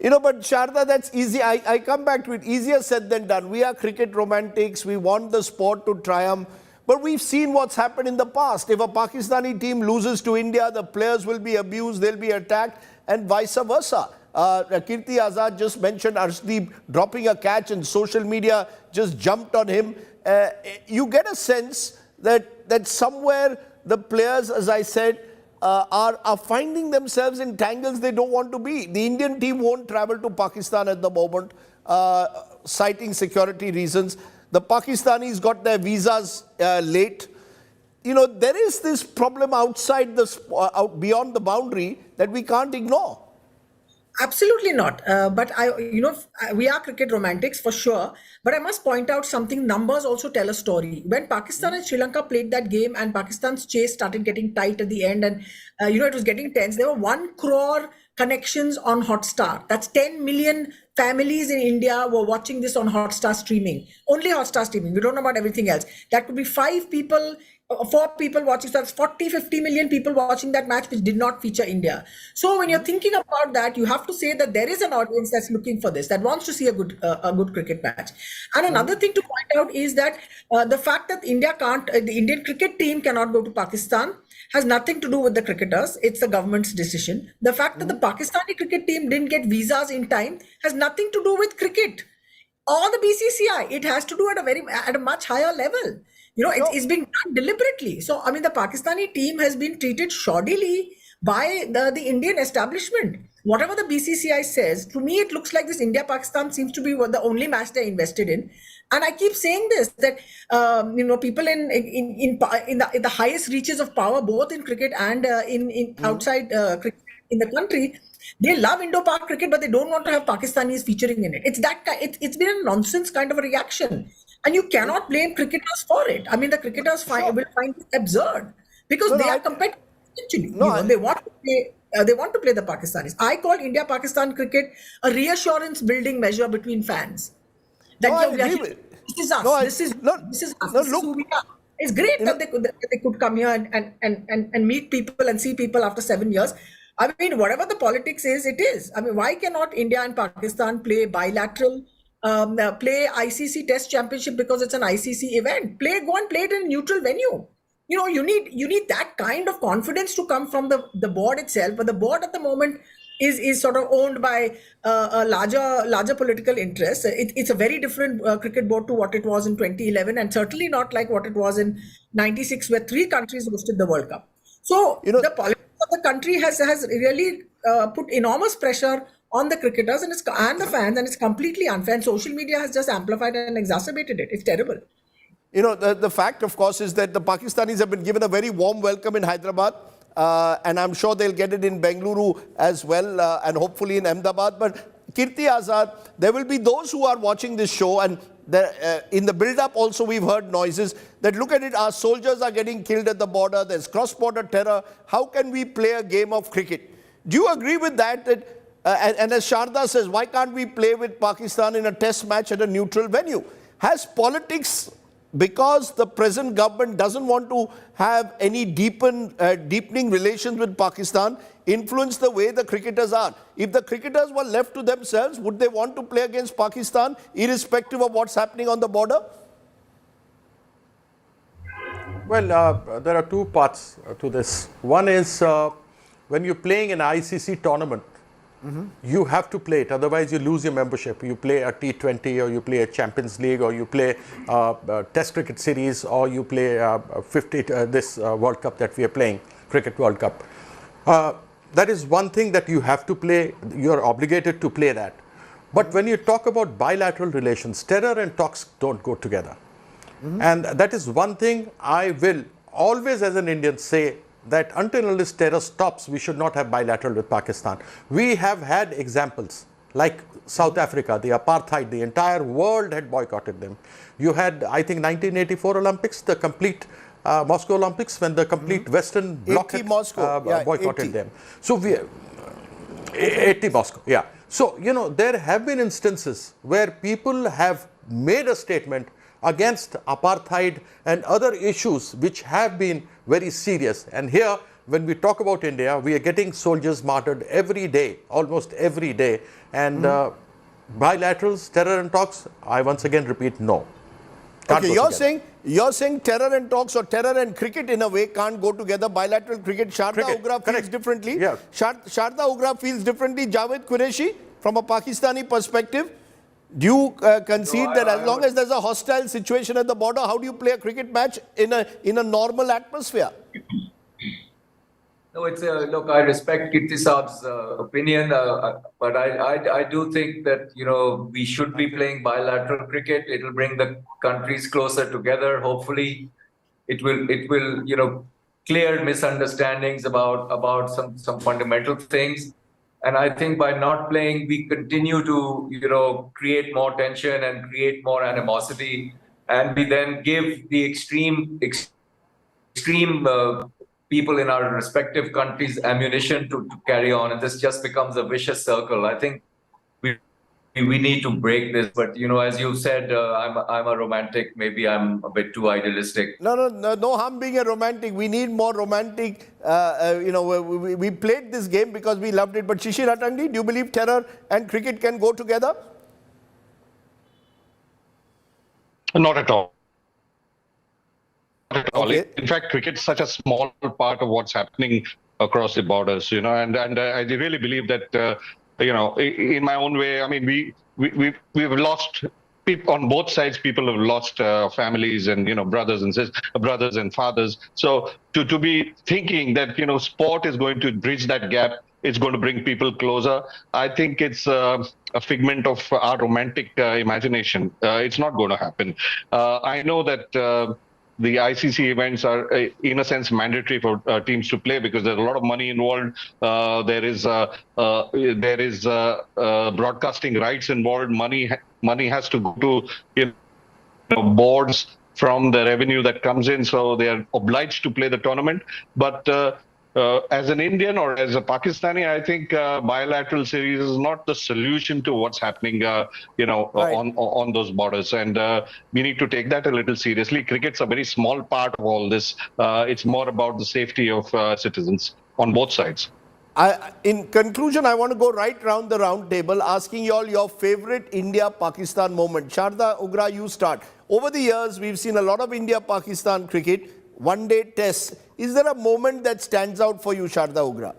But Sharda, that's easy. I come back to it. Easier said than done. We are cricket romantics. We want the sport to triumph. But we've seen what's happened in the past. If a Pakistani team loses to India, the players will be abused, they'll be attacked, and vice versa. Kirti Azad just mentioned Arshdeep dropping a catch and social media just jumped on him. You get a sense that somewhere the players, as I said, are finding themselves in tangles they don't want to be. The Indian team won't travel to Pakistan at the moment, citing security reasons. The Pakistanis got their visas late. There is this problem outside beyond the boundary that we can't ignore. Absolutely not. But we are cricket romantics for sure. But I must point out something. Numbers also tell a story. When Pakistan and Sri Lanka played that game and Pakistan's chase started getting tight at the end, and it was getting tense, there were 1 crore connections on Hotstar. That's 10 million families in India were watching this on Hotstar streaming. Only Hotstar streaming. We don't know about everything else. That could be 5 people, 4 people watching. So that's 40, 50 million people watching that match, which did not feature India. So when you're thinking about that, you have to say that there is an audience that's looking for this, that wants to see a good cricket match. And another thing to point out is that the fact that the Indian cricket team cannot go to Pakistan has nothing to do with the cricketers. It's the government's decision. The fact that the Pakistani cricket team didn't get visas in time has nothing to do with cricket or the BCCI. It has to do at a much higher level. It's being done deliberately. So, the Pakistani team has been treated shoddily by the Indian establishment. Whatever the BCCI says, to me, it looks like this India-Pakistan seems to be the only match they're invested in. And I keep saying this, that, people in the highest reaches of power, both in cricket and outside cricket in the country, they love Indo-Pak cricket, but they don't want to have Pakistanis featuring in it. It's been a nonsense kind of a reaction. And you cannot blame cricketers for it. The cricketers will find it absurd because they are competitive. Actually, they want to play the Pakistanis. I call India-Pakistan cricket a reassurance building measure between fans. This is us. This is who we are. It's great that they could come here and meet people and see people after 7 years. Whatever the politics is, it is. Why cannot India and Pakistan play bilateral? Play ICC Test Championship because it's an ICC event. Go and play it in a neutral venue. You need that kind of confidence to come from the board itself. But the board at the moment is sort of owned by a larger political interest. It's a very different cricket board to what it was in 2011, and certainly not like what it was in '96, where 3 countries hosted the World Cup. So the politics of the country has really put enormous pressure on the cricketers and the fans, and it's completely unfair. And social media has just amplified and exacerbated it. It's terrible. The fact, of course, is that the Pakistanis have been given a very warm welcome in Hyderabad, and I'm sure they'll get it in Bengaluru as well, and hopefully in Ahmedabad. But Kirti Azad, there will be those who are watching this show, and in the build-up also we've heard noises that, look at it, our soldiers are getting killed at the border, there's cross-border terror. How can we play a game of cricket? Do you agree with that? And as Sharda says, why can't we play with Pakistan in a test match at a neutral venue? Has politics, because the present government doesn't want to have any deepening relations with Pakistan, influenced the way the cricketers are? If the cricketers were left to themselves, would they want to play against Pakistan, irrespective of what's happening on the border? Well, there are 2 parts to this. One is when you're playing an ICC tournament, you have to play it, otherwise you lose your membership. You play a T20 or you play a Champions League or you play Test Cricket Series or you play this World Cup that we are playing, Cricket World Cup. That is one thing that you have to play, you are obligated to play that. But when you talk about bilateral relations, terror and talks don't go together. And that is one thing I will always as an Indian say, that until unless terror stops, we should not have bilateral with Pakistan. We have had examples like South Africa, the apartheid, the entire world had boycotted them. You had, I think, 1984 Olympics, the complete Moscow Olympics, when the complete Western bloc had boycotted them. So we, 80 Moscow, yeah. So, you know, there have been instances where people have made a statement against apartheid and other issues which have been very serious. And here, when we talk about India, we are getting soldiers martyred every day, almost every day. And bilaterals, terror and talks, I once again repeat, no. Okay, you're saying terror and talks or terror and cricket in a way can't go together. Bilateral cricket, Sharda Ugra feels differently. Yes. Sharda Ugra feels differently. Javed Qureshi, from a Pakistani perspective, do you concede that as long as there's a hostile situation at the border, how do you play a cricket match in a normal atmosphere? No, it's look, I respect Kirti Saab's opinion, but I do think that, you know, we should be playing bilateral cricket. It'll bring the countries closer together. Hopefully, it will, you know, clear misunderstandings about some fundamental things. And I think by not playing, we continue to, you know, create more tension and create more animosity. And we then give the extreme people in our respective countries ammunition to carry on. And this just becomes a vicious circle. I think we need to break this. But, you know, as you said, I'm a romantic. Maybe I'm a bit too idealistic. No harm being a romantic. We need more romantic. You know, we played this game because we loved it. But Shishir Attandi, do you believe terror and cricket can go together? Not at all. Not at all. Okay. In fact, cricket is such a small part of what's happening across the borders, you know, and I really believe that, you know, in my own way, I mean, we've lost people on both sides. People have lost families and, you know, brothers and fathers. So to be thinking that, you know, sport is going to bridge that gap, it's going to bring people closer, I think it's a figment of our romantic imagination. It's not going to happen. I know that the ICC events are, in a sense, mandatory for teams to play because there's a lot of money involved. There is broadcasting rights involved. Money has to go to, you know, boards from the revenue that comes in, so they are obliged to play the tournament. But as an Indian or as a Pakistani, I think bilateral series is not the solution to what's happening, you know, on those borders. And we need to take that a little seriously. Cricket's a very small part of all this. It's more about the safety of citizens on both sides. In conclusion, I want to go right round the round table, asking you all your favorite India-Pakistan moment. Sharda Ugra, you start. Over the years, we've seen a lot of India-Pakistan cricket, one-day tests. Is there a moment that stands out for you, Sharda Ugra?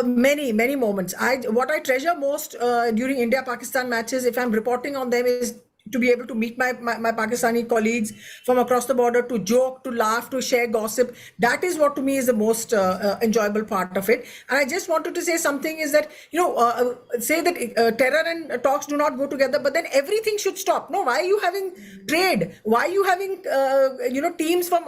Many moments. What I treasure most during India-Pakistan matches, if I'm reporting on them, is to be able to meet my Pakistani colleagues from across the border, to joke, to laugh, to share gossip. That is what to me is the most enjoyable part of it. And I just wanted to say something is that, you know, say that terror and talks do not go together, but then everything should stop. No, why are you having trade? Why are you having, you know, teams from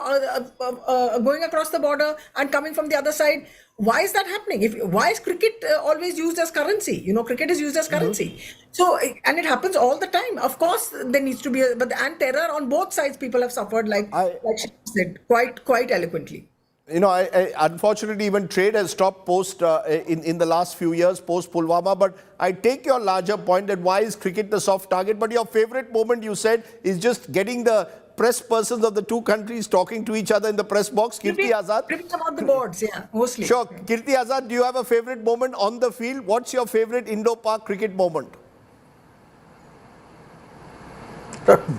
going across the border and coming from the other side? Why is that happening? Why is cricket always used as currency? You know, cricket is used as currency. So, and it happens all the time. Of course, there needs to be, and terror on both sides, people have suffered, like she said, quite eloquently. You know, unfortunately, even trade has stopped post in the last few years, post Pulwama. But I take your larger point that why is cricket the soft target? But your favorite moment, you said, is just getting the press persons of the two countries talking to each other in the press box. Kirti Azad. About the boards, yeah, mostly. Sure. Kirti Azad, do you have a favorite moment on the field? What's your favorite Indo-Pak cricket moment?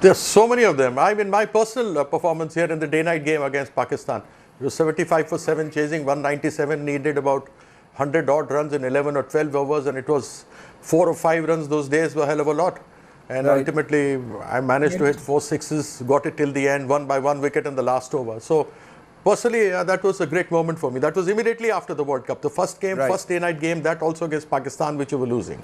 There's so many of them. I mean, my personal performance here in the day-night game against Pakistan, it was 75 for 7 chasing 197, needed about 100 odd runs in 11 or 12 overs, and it was 4 or 5 runs those days were a hell of a lot. And ultimately, I managed to hit 4 sixes, got it till the end, won by 1 wicket in the last over. So, personally, that was a great moment for me. That was immediately after the World Cup. The first game, first day-night game, that also against Pakistan, which you were losing.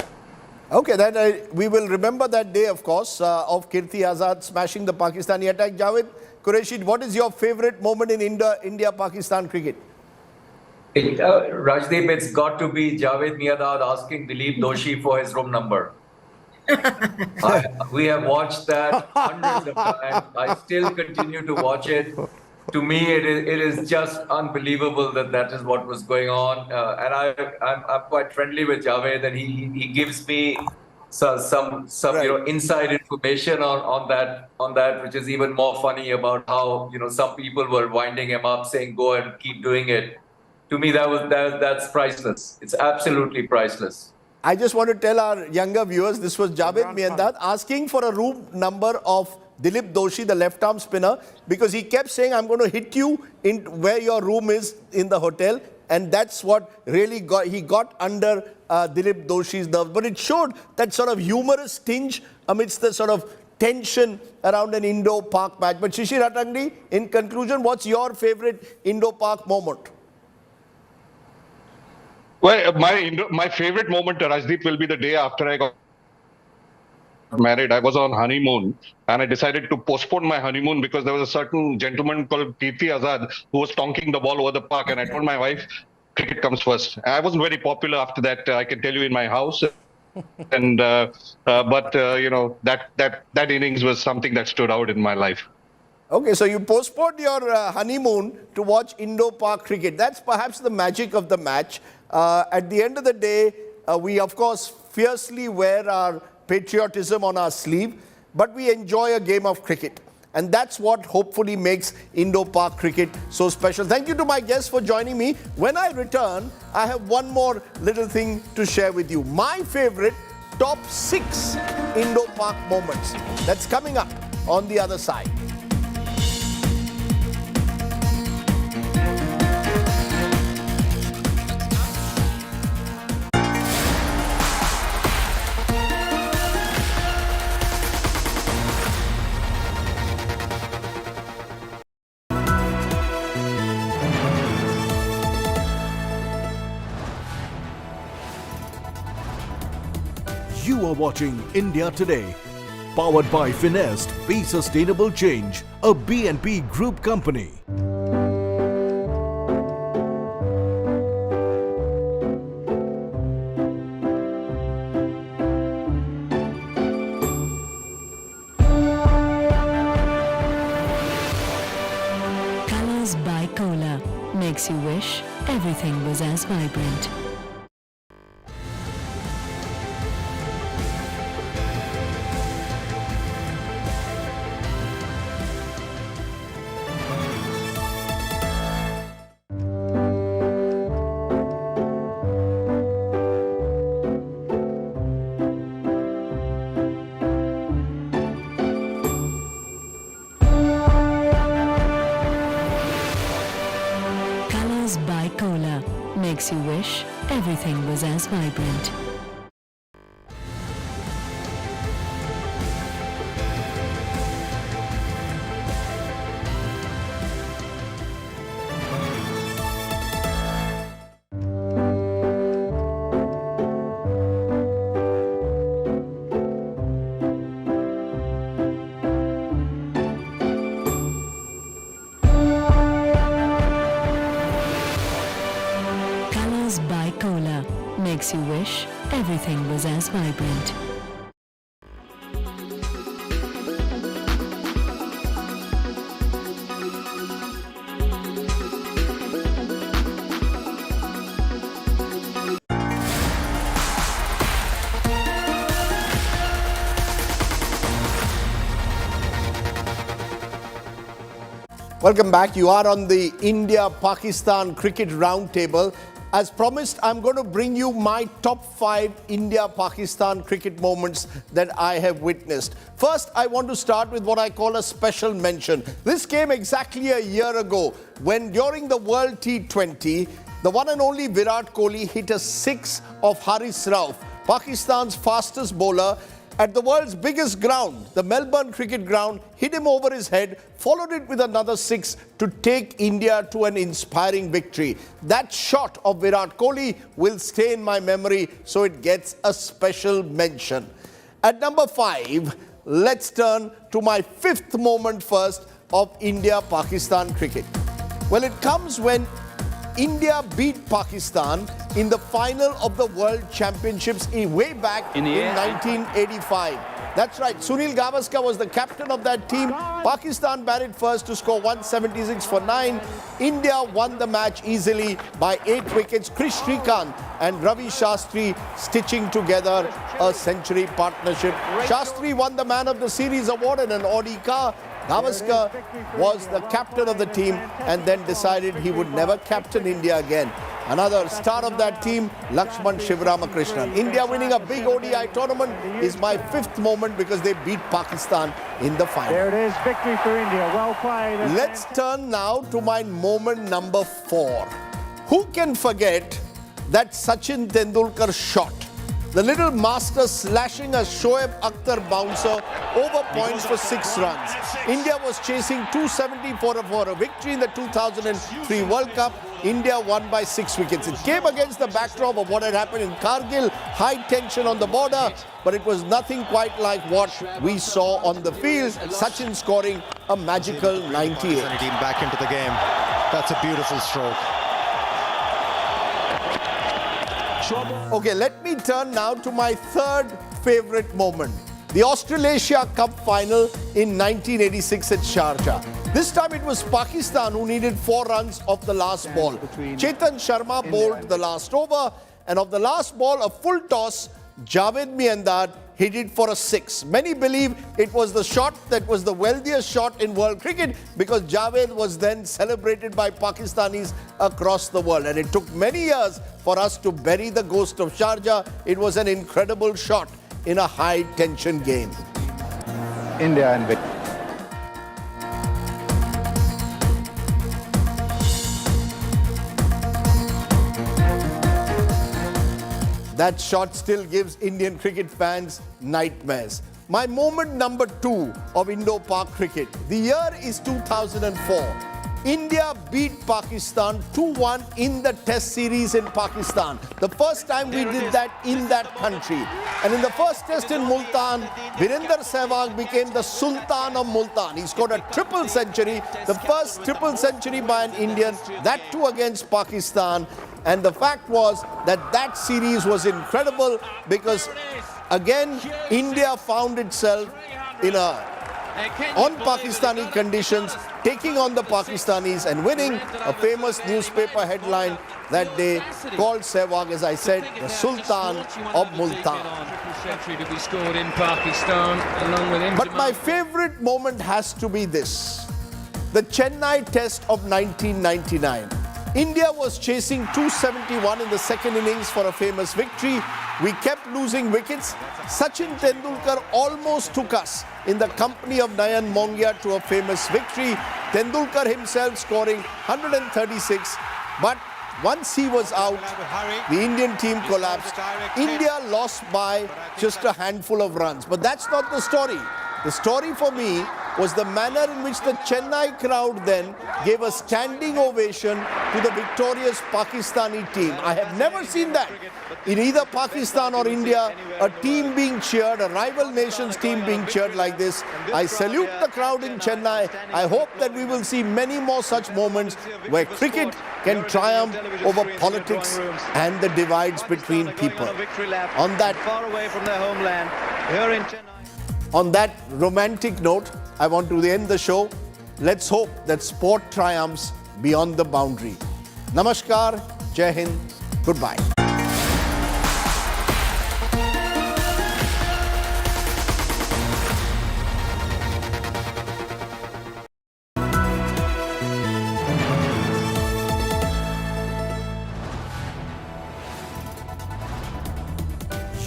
Okay, then we will remember that day, of course, of Kirti Azad smashing the Pakistani attack. Javed Qureshi, what is your favourite moment in India-Pakistan cricket? Rajdeep, it's got to be Javed Miandad asking Dilip Doshi for his room number. We have watched that hundreds of times. I still continue to watch it. To me, it is just unbelievable that is what was going on. And I'm quite friendly with Javed, and he gives me some inside information on that, which is even more funny about how some people were winding him up, saying go and keep doing it. To me, that's priceless. It's absolutely priceless. I just want to tell our younger viewers, this was Javed Miandad asking for a room number of Dilip Doshi, the left-arm spinner, because he kept saying, I'm going to hit you in where your room is in the hotel. And that's what really he got under Dilip Doshi's nerves. But it showed that sort of humorous tinge amidst the sort of tension around an Indo-Pak match. But Shishir Attangdi, in conclusion, what's your favourite Indo-Pak moment? Well, my favorite moment, Rajdeep, will be the day after I got married. I was on honeymoon, and I decided to postpone my honeymoon because there was a certain gentleman called Kirti Azad who was tonking the ball over the park, and I told my wife, cricket comes first. I wasn't very popular after that, I can tell you, in my house. And but that innings was something that stood out in my life. Okay, so you postponed your honeymoon to watch Indo-Pak cricket. That's perhaps the magic of the match. At the end of the day, we of course fiercely wear our patriotism on our sleeve, but we enjoy a game of cricket. And that's what hopefully makes Indo-Pak cricket so special. Thank you to my guests for joining me. When I return, I have one more little thing to share with you. My favorite top 6 Indo-Pak moments. That's coming up on the other side. You are watching India Today, powered by Finest, Be Sustainable Change, a B&P Group company. Colors by Cola makes you wish everything was as vibrant. By Cola makes you wish everything was as vibrant. By Cola makes you wish everything was as vibrant. Welcome back. You are on the India-Pakistan Cricket Roundtable. As promised, I'm going to bring you my top 5 India-Pakistan cricket moments that I have witnessed. First, I want to start with what I call a special mention. This came exactly a year ago when during the World T20, The one and only Virat Kohli hit a six of Haris Rauf, Pakistan's fastest bowler, at the world's biggest ground, the Melbourne Cricket Ground, hit him over his head, followed it with another six to take India to an inspiring victory. That shot of Virat Kohli will stay in my memory, so it gets a special mention. At number 5, let's turn to my fifth moment first of India-Pakistan cricket. Well, it comes when India beat Pakistan in the final of the World Championships way back in 1985. That's right. Sunil Gavaskar was the captain of that team. Pakistan batted first to score 176 for 9. India won the match easily by 8 wickets. Krish Shrikant and Ravi Shastri stitching together a century partnership. Shastri won the Man of the Series award in an Audi car. Gavaskar was the captain of the team and then decided he would never captain India again. Another star of that team, Lakshman Shivramakrishnan. India winning a big ODI tournament is my fifth moment because they beat Pakistan in the final. There it is, victory for India. Well played. Let's turn now to my moment number 4. Who can forget that Sachin Tendulkar shot? The little master slashing a Shoaib Akhtar bouncer over points for 6 runs. India was chasing 270 for a victory in the 2003 World Cup. India won by 6 wickets. It came against the backdrop of what had happened in Kargil, high tension on the border, but it was nothing quite like what we saw on the field. Sachin scoring a magical 98. Back into the game. That's a beautiful stroke. Okay, let me turn now to my third favorite moment. The Australasia Cup final in 1986 at Sharjah. This time it was Pakistan who needed 4 runs off the last ball. Chetan Sharma bowled the last over, and of the last ball, a full toss, Javed Miandad hit it for a 6. Many believe it was the shot that was the wealthiest shot in world cricket because Javed was then celebrated by Pakistanis across the world. And it took many years for us to bury the ghost of Sharjah. It was an incredible shot in a high-tension game. India and victory. That shot still gives Indian cricket fans nightmares. My moment number 2 of Indo-Pak cricket. The year is 2004. India beat Pakistan 2-1 in the Test series in Pakistan. The first time we did that in that country. And in the first Test in Multan, Virender Sehwag became the Sultan of Multan. He scored a triple century, the first triple century by an Indian, that too against Pakistan. And the fact was that that series was incredible because, again, India found itself on Pakistani conditions, taking on the Pakistanis and winning. A famous newspaper headline that day called Sehwag, as I said, the Sultan of Multan. But my favorite moment has to be this. The Chennai Test of 1999. India was chasing 271 in the second innings for a famous victory. We kept losing wickets. Sachin Tendulkar almost took us in the company of Nayan Mongia to a famous victory. Tendulkar himself scoring 136. But once he was out, the Indian team collapsed. India lost by just a handful of runs. But that's not the story. The story for me was the manner in which the Chennai crowd then gave a standing ovation to the victorious Pakistani team. I have never seen that in either Pakistan or India, a team being cheered, a rival nation's team being cheered like this. I salute the crowd in Chennai. I hope that we will see many more such moments where cricket can triumph over politics and the divides between people. On that romantic note, I want to end the show. Let's hope that sport triumphs beyond the boundary. Namaskar, Jai Hind, goodbye.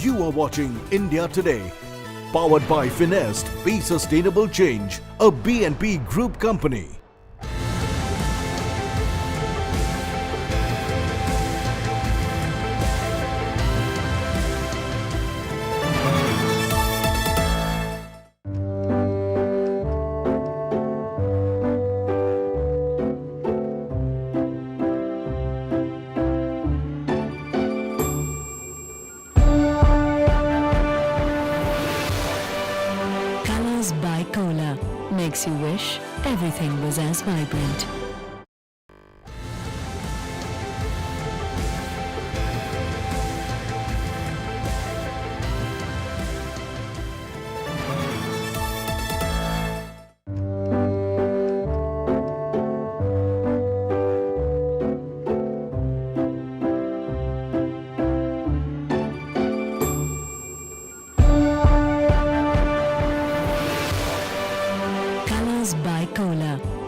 You are watching India Today. Powered by Finest, Be Sustainable Change, a BNP Group company. makes you wish everything was as vibrant.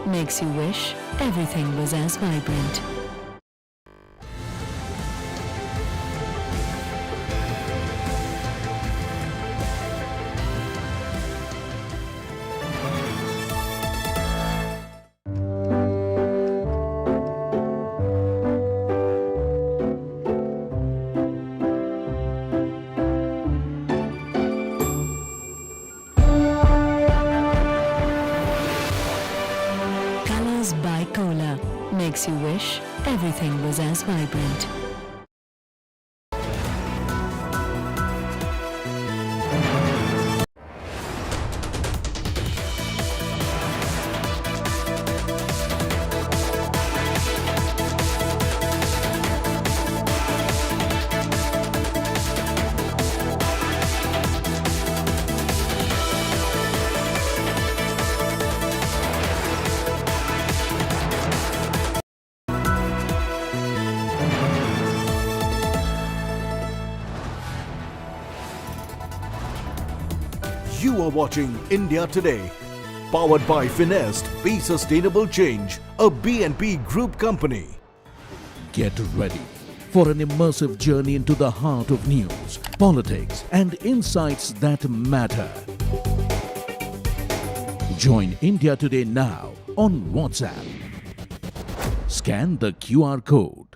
Makes you wish everything was as vibrant. Makes you wish everything was as vibrant. You are watching India Today, powered by Finest, Be Sustainable Change, a BNP Group company. Get ready for an immersive journey into the heart of news, politics, and insights that matter. Join India Today now on WhatsApp. Scan the QR code.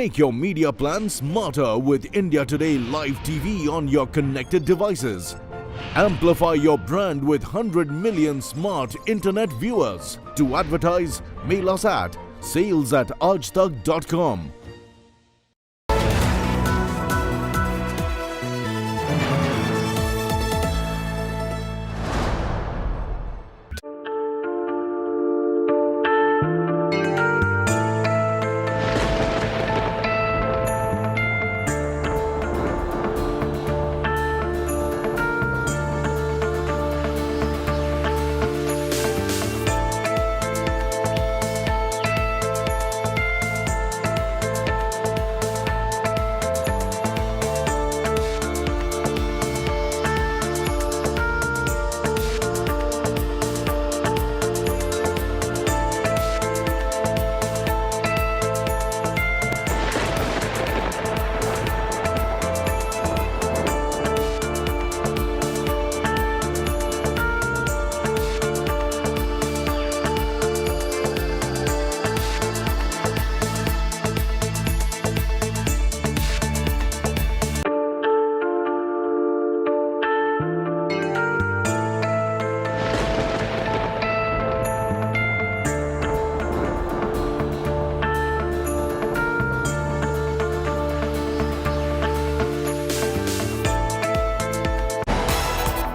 Make your media plan smarter with India Today Live TV on your connected devices. Amplify your brand with 100 million smart internet viewers. To advertise, mail us at sales@aajtak.com.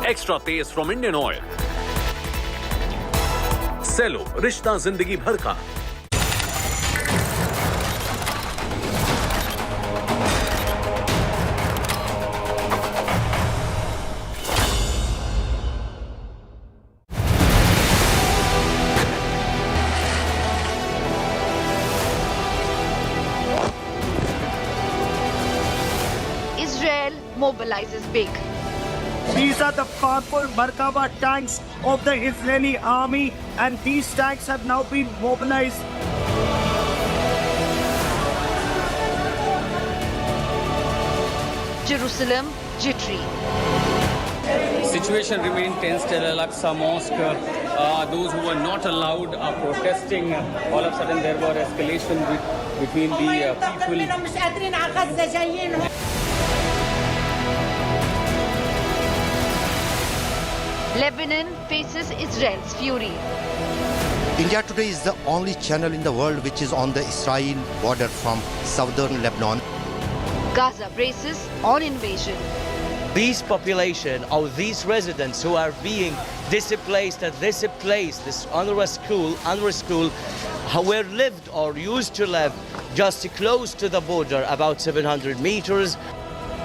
Extra तेज from Indian Oil. Cello, रिश्ता जिंदगी भर का। Israel mobilizes big. These are the powerful Merkava tanks of the Israeli army, and these tanks have now been mobilized. Jerusalem jittery. Situation remained tense till Al-Aqsa Mosque. Those who were not allowed are protesting. All of a sudden there were escalation between the people. Lebanon faces Israel's fury. India today is the only channel in the world which is on the Israel border from southern Lebanon. Gaza braces on invasion. These population or these residents who are being displaced at this place, this UNRWA school, were lived or used to live just close to the border, about 700 meters.